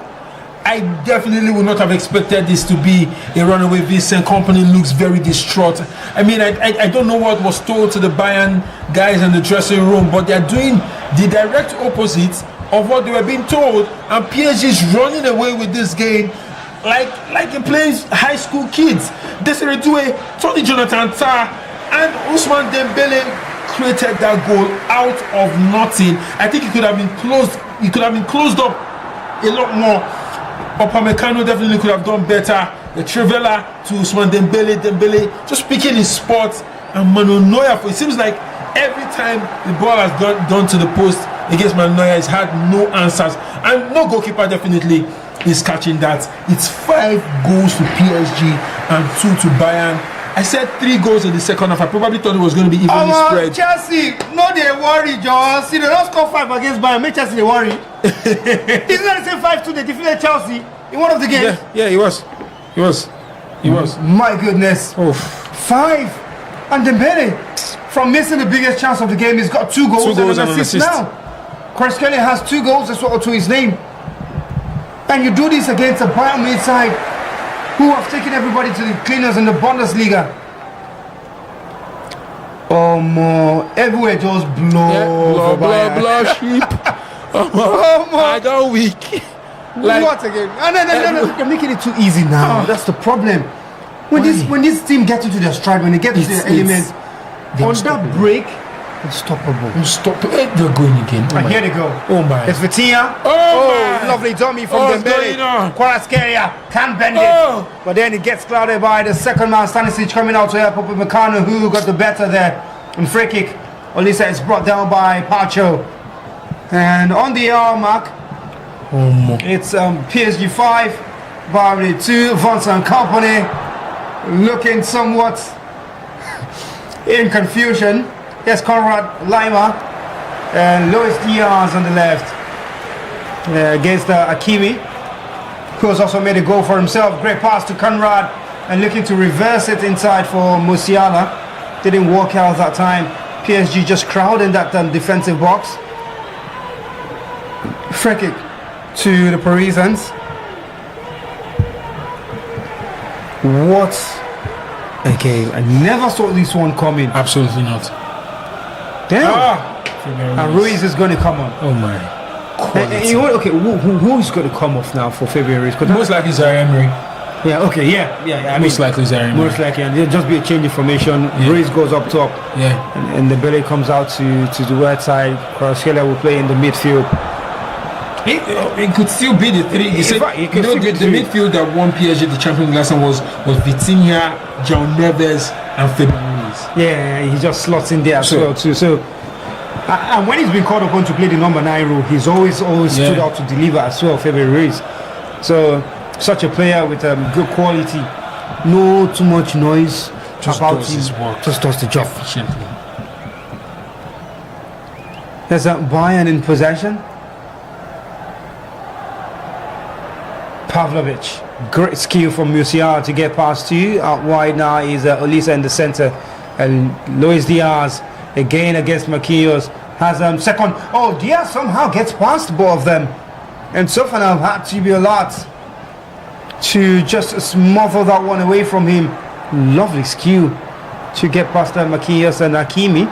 I definitely would not have expected this to be a runaway. Vincent Kompany looks very distraught. I mean, I don't know what was told to the Bayern guys in the dressing room, but they're doing the direct opposite of what they were being told, and PSG is running away with this game like it plays high school kids. Desiree Doué, Tony Jonathan Tah, And Ousmane Dembele created that goal out of nothing. I think it could have been closed. It could have been closed up a lot more. Upamecano definitely could have done better. The Trivela to Ousmane Dembele just picking his spots. And Manuel Neuer, it seems like every time the ball has gone to the post against Manuel Neuer, he's had no answers. And no goalkeeper definitely is catching that. It's 5 goals to PSG and 2 to Bayern. I said 3 goals in the second half. I probably thought it was going to be evenly spread. Chelsea, no, they worry, John. See, they don't score 5 against Bayern. Make Chelsea they worry. Isn't that the same 5-2? They defeated Chelsea in one of the games. Yeah, he was. My goodness. Oh. 5. And Dembele, from missing the biggest chance of the game, he's got 2 goals, and an assist now. Kvaratskhelia has 2 goals as well to his name. And you do this against a Bayern Munich side who have taken everybody to the cleaners in the Bundesliga. Everywhere just blow. Blah, sheep. I got weak. Like, what again? No, they're making it too easy now. That's the problem. When this team gets into their stride, when they get into their element, on that break, unstoppable. They're going again. And here they go. Oh my. It's Vitinha. My. Lovely dummy from Dembele. Kvaratskhelia can't bend it. But then it gets clouded by the second man, Stanisic, coming out to help Upamecano, who got the better there. And free kick. Olisa is brought down by Pacho. And on the hour mark, it's PSG 5, Bayern 2, Vincent Kompany looking somewhat in confusion. Yes, Conrad Lima and Luis Diaz on the left against Hakimi, who has also made a goal for himself. Great pass to Conrad and looking to reverse it inside for Musiala. Didn't work out that time. PSG just crowding that defensive box. Free kick to the Parisians. What a game. I never saw this one coming. Absolutely not. Damn. And Ruiz is going to come on. Oh my. Okay, who's going to come off now for February? Most likely Zaire Emery. Yeah, okay, yeah. Most likely Zaire Emery. Most likely, and there'll just be a change in formation. Ruiz goes up top. Yeah. And the belly comes out to the right side. Kvaratskhelia will play in the midfield. It could still be the 3. You said, the midfield that won PSG the Champions League last time was Vitinha, João Neves, and Fabian Ruiz. Yeah, he just slots in there as well too. So, and when he's been called upon to play the number 9 role, he's always stood out to deliver as well, Fabian Ruiz. So, such a player with good quality, no too much noise about him. Just does the job. Efficiently. There's a Bayern in possession. Pavlovic, great skill from Musiala to get past 2. Out wide now is Olisa in the center, and Luis Diaz again against Marquinhos has second. Diaz somehow gets past both of them, and Sofana had to be a lot to just smother that one away from him. Lovely skill to get past Marquinhos and Hakimi.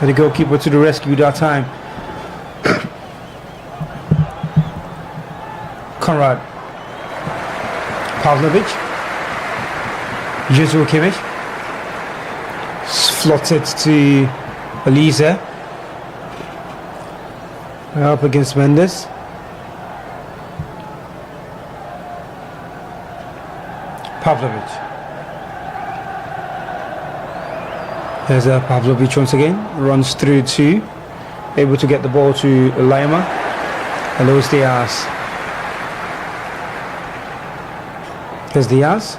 And the goalkeeper to the rescue that time. Conrad, Pavlovic, Jesus Kimmich, slotted to Elisa, up against Mendes. Pavlovic. There's Pavlovic once again, runs through 2, able to get the ball to Lima. Luis Diaz. There's Diaz,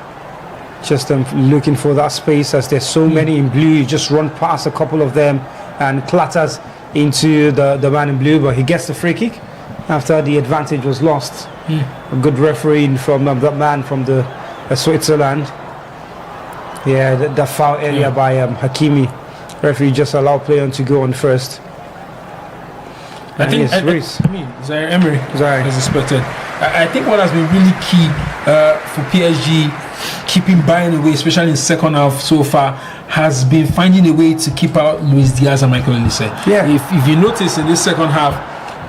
just looking for that space as there's so many in blue. You just run past a couple of them and clatters into the man in blue, but he gets the free kick after the advantage was lost. A good referee from that man from the Switzerland. Yeah, that foul earlier by Hakimi. Referee just allowed player to go on first. I think Zaire Emery as expected. I think what has been really key for PSG keeping Bayern away, especially in second half so far, has been finding a way to keep out Luis Diaz and Michael Olise. Yeah. If you notice in this second half,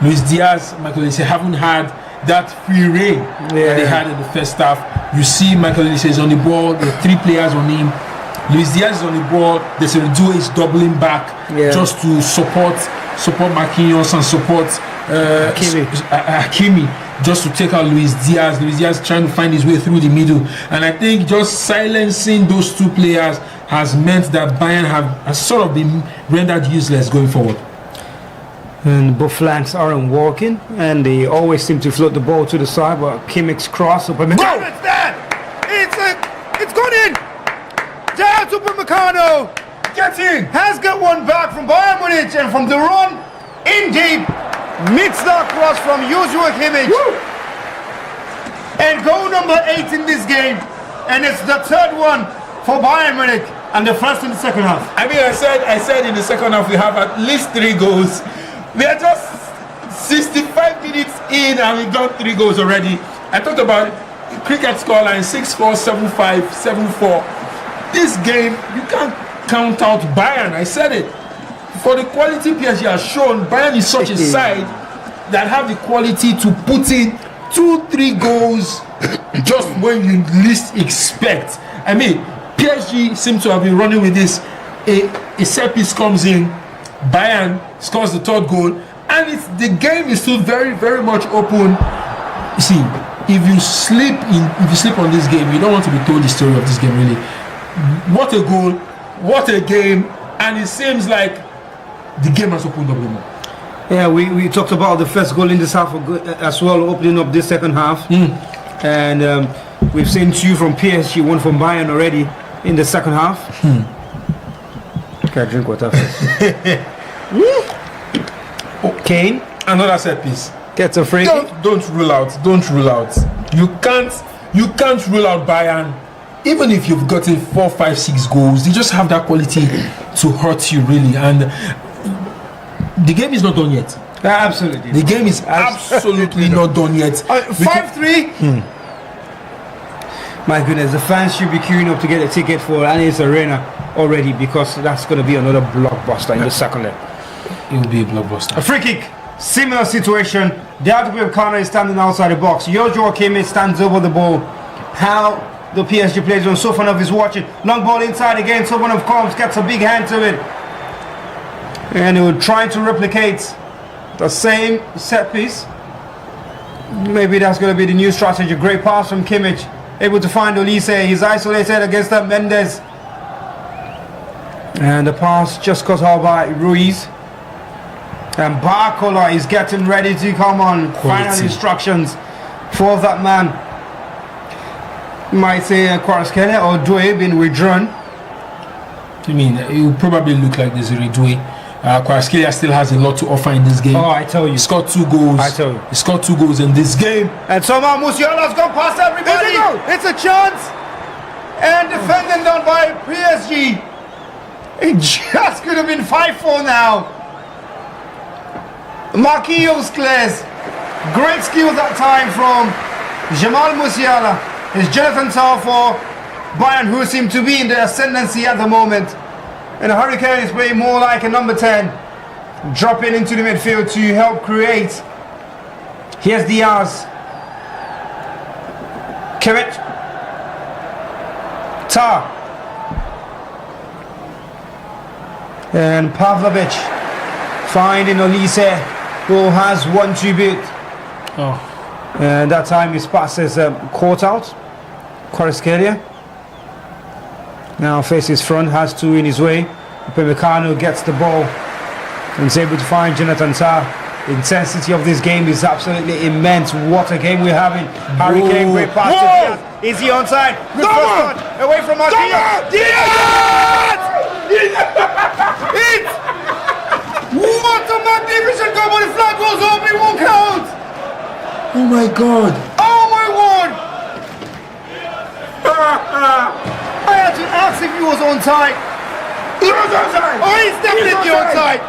Luis Diaz, Michael Olise haven't had that free reign that they had in the first half. You see Michael Olise is on the ball, the 3 players on him, Luis Diaz is on the ball. Desiree Doué is doubling back just to support Marquinhos and support Hakimi, just to take out Luis Diaz. Luis Diaz trying to find his way through the middle, and I think just silencing those two players has meant that Bayern has sort of been rendered useless going forward. And both flanks aren't working, and they always seem to float the ball to the side, but Kimmich's cross, Upamecano, it's there! It's gone in! Down to Upamecano! Gets in! Has got one back from Bayern Munich, and from the run, in deep, meets that cross from Joshua Kimmich. And goal number 8 in this game, and it's the third one for Bayern Munich, and the first in the second half. I mean, I said in the second half we have at least 3 goals. We are just 65 minutes in and we've got 3 goals already. I talked about cricket scoreline 6-4, 7-5, 7-4. This game, you can't count out Bayern. I said it. For the quality PSG has shown, Bayern is such a side that have the quality to put in 2-3 goals just when you least expect. I mean, PSG seem to have been running with this. A set piece comes in, Bayern scores the 3rd goal, and the game is still very, very much open. You see, if you sleep on this game, you don't want to be told the story of this game really. What a goal, what a game, and it seems like the game has opened up more. Yeah, we talked about the first goal in this half as well, opening up this second half. And we've seen 2 from PSG, 1 from Bayern already in the second half. Can I drink water first? Kane, Another set piece. gets a free. Don't rule out. You can't rule out Bayern. Even if you've gotten 4, 5, 6 goals, they just have that quality to hurt you really. And the game is not done yet. Absolutely. The game is absolutely not done yet. 5-3. My goodness, the fans should be queuing up to get a ticket for Allianz Arena already, because that's going to be another blockbuster in the second leg. It will be a blockbuster. A free kick, similar situation. The corner is standing outside the box. Joshua Kimmich stands over the ball. How the PSG players on Sofanov is watching. Long ball inside again. Sofanov comes, gets a big hand to it. And he will try to replicate the same set piece. Maybe that's going to be the new strategy. Great pass from Kimmich. Able to find Olise. He's isolated against that Mendes. And the pass just cut out by Ruiz. And Barcola is getting ready to come on. Final instructions for that man. You might say Kvaratskhelia or Doué been withdrawn. I mean, it will probably look like Desiree Doué. Kvaratskhelia still has a lot to offer in this game. Oh, I tell you. He scored 2 goals. I tell you. He scored 2 goals in this game. And somehow Musiala's gone past everybody. It's a chance. And defended done by PSG. It just could have been 5-4 now. Marquinhos clears. Great skill that time from Jamal Musiala. It's Jonathan Tah for Bayern, who seem to be in the ascendancy at the moment. And the Hurricane is playing more like a number 10. Dropping into the midfield to help create. Here's Diaz. Kimmich. Tah. And Pavlovic finding Olise, who has 1-2 beat. And that time his pass is caught out. Kvaratskhelia now faces front, has 2 in his way. Upamecano gets the ball and is able to find Jonathan Tah. The intensity of this game is absolutely immense. What a game we're having. Harry Kane, great pass to Diaz. Is he onside? Good first touch away from Marquinhos. Diaz! It's what a magnificent goal, but the flag goes up, it won't count. Oh my God! Oh my word! I had to ask if he was onside. He was onside! Oh, he's definitely onside.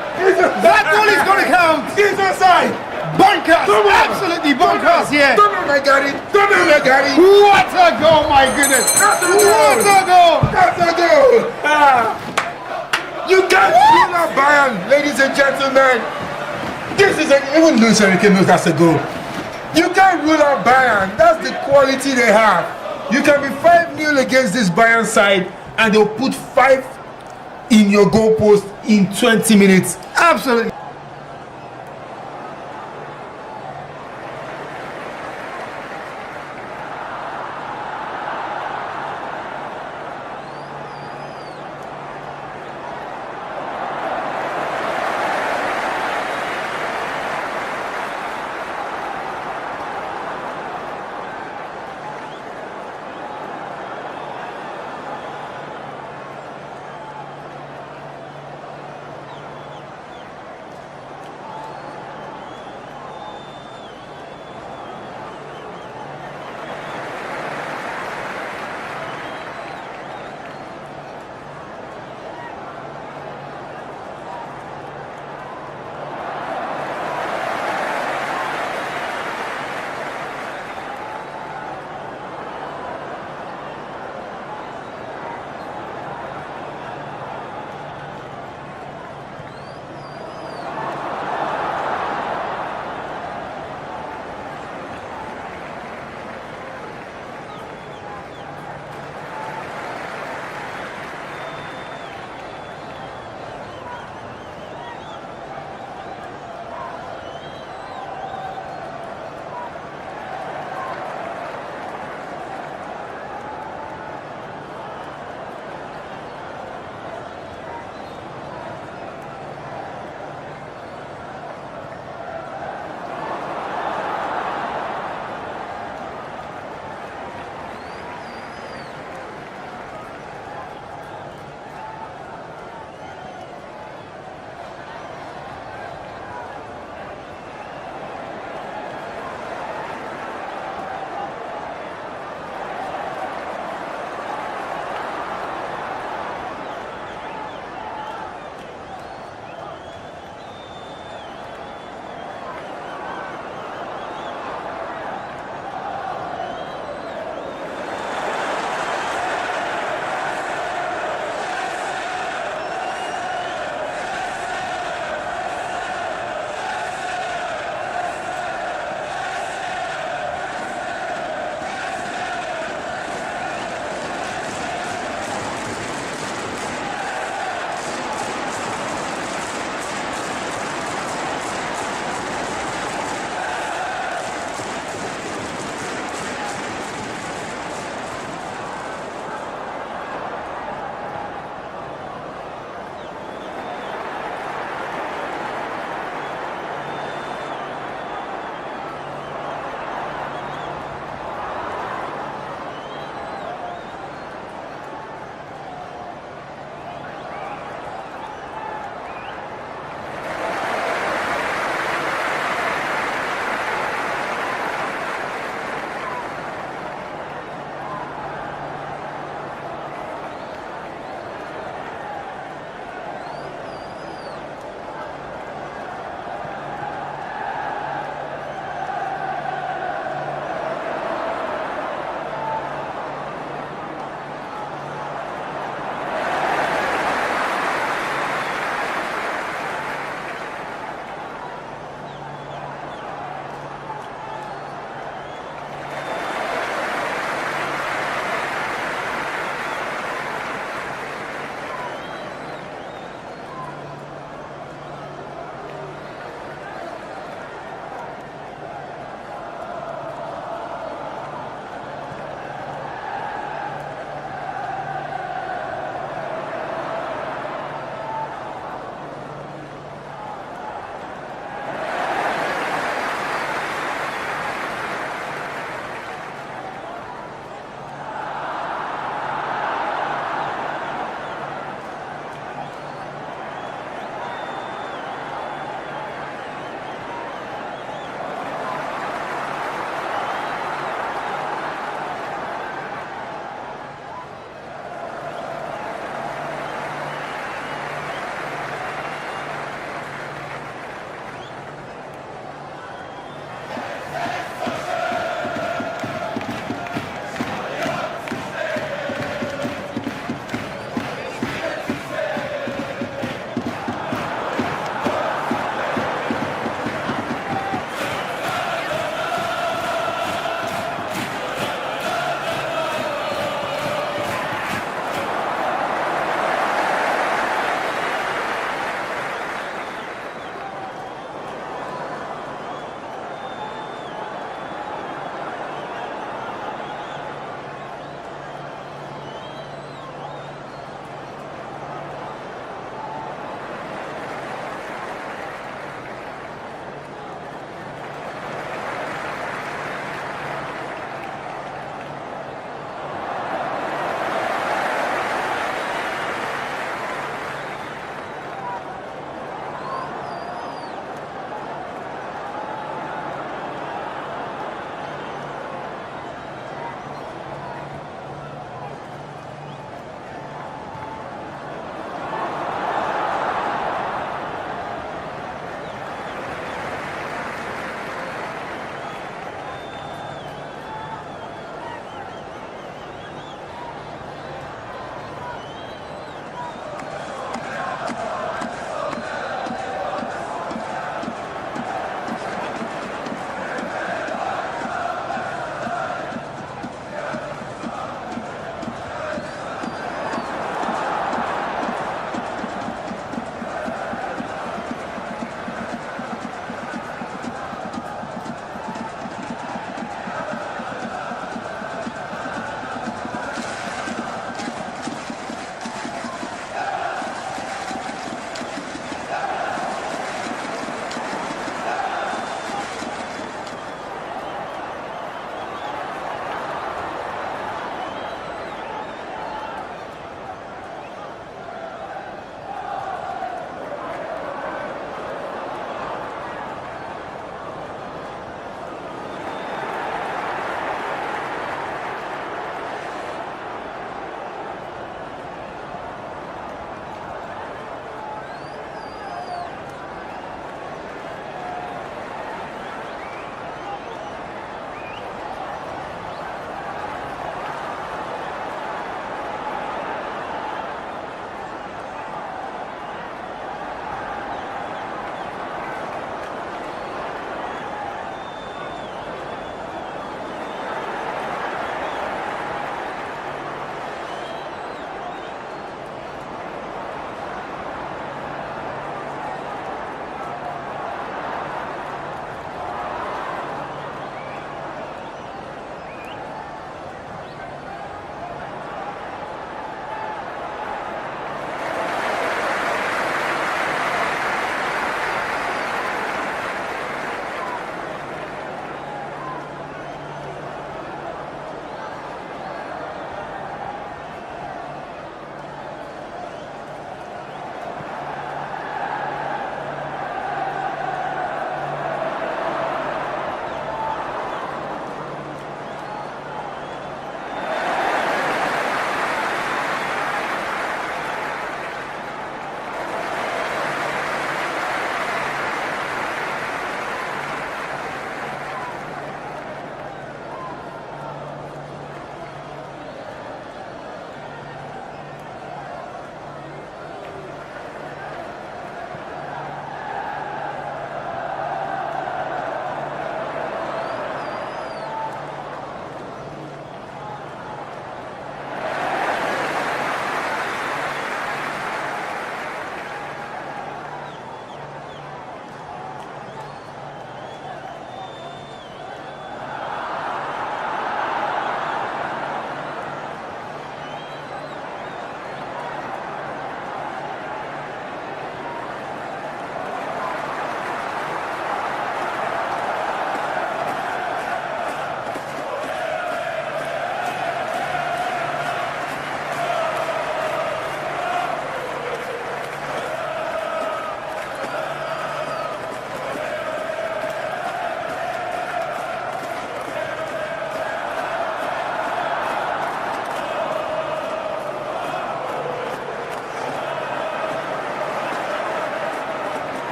That goal is going to count. He's onside! Bunkers, absolutely bunkers here. Don't know I got it! Don't know I got it! What a goal, my goodness! That's a goal! What a goal! That's a goal! You can't rule out Bayern, ladies and gentlemen. This is even Luis Enrique knows that's a goal. You can't rule out Bayern. That's the quality they have. You can be 5-0 against this Bayern side, and they'll put 5 in your goalpost in 20 minutes. Absolutely.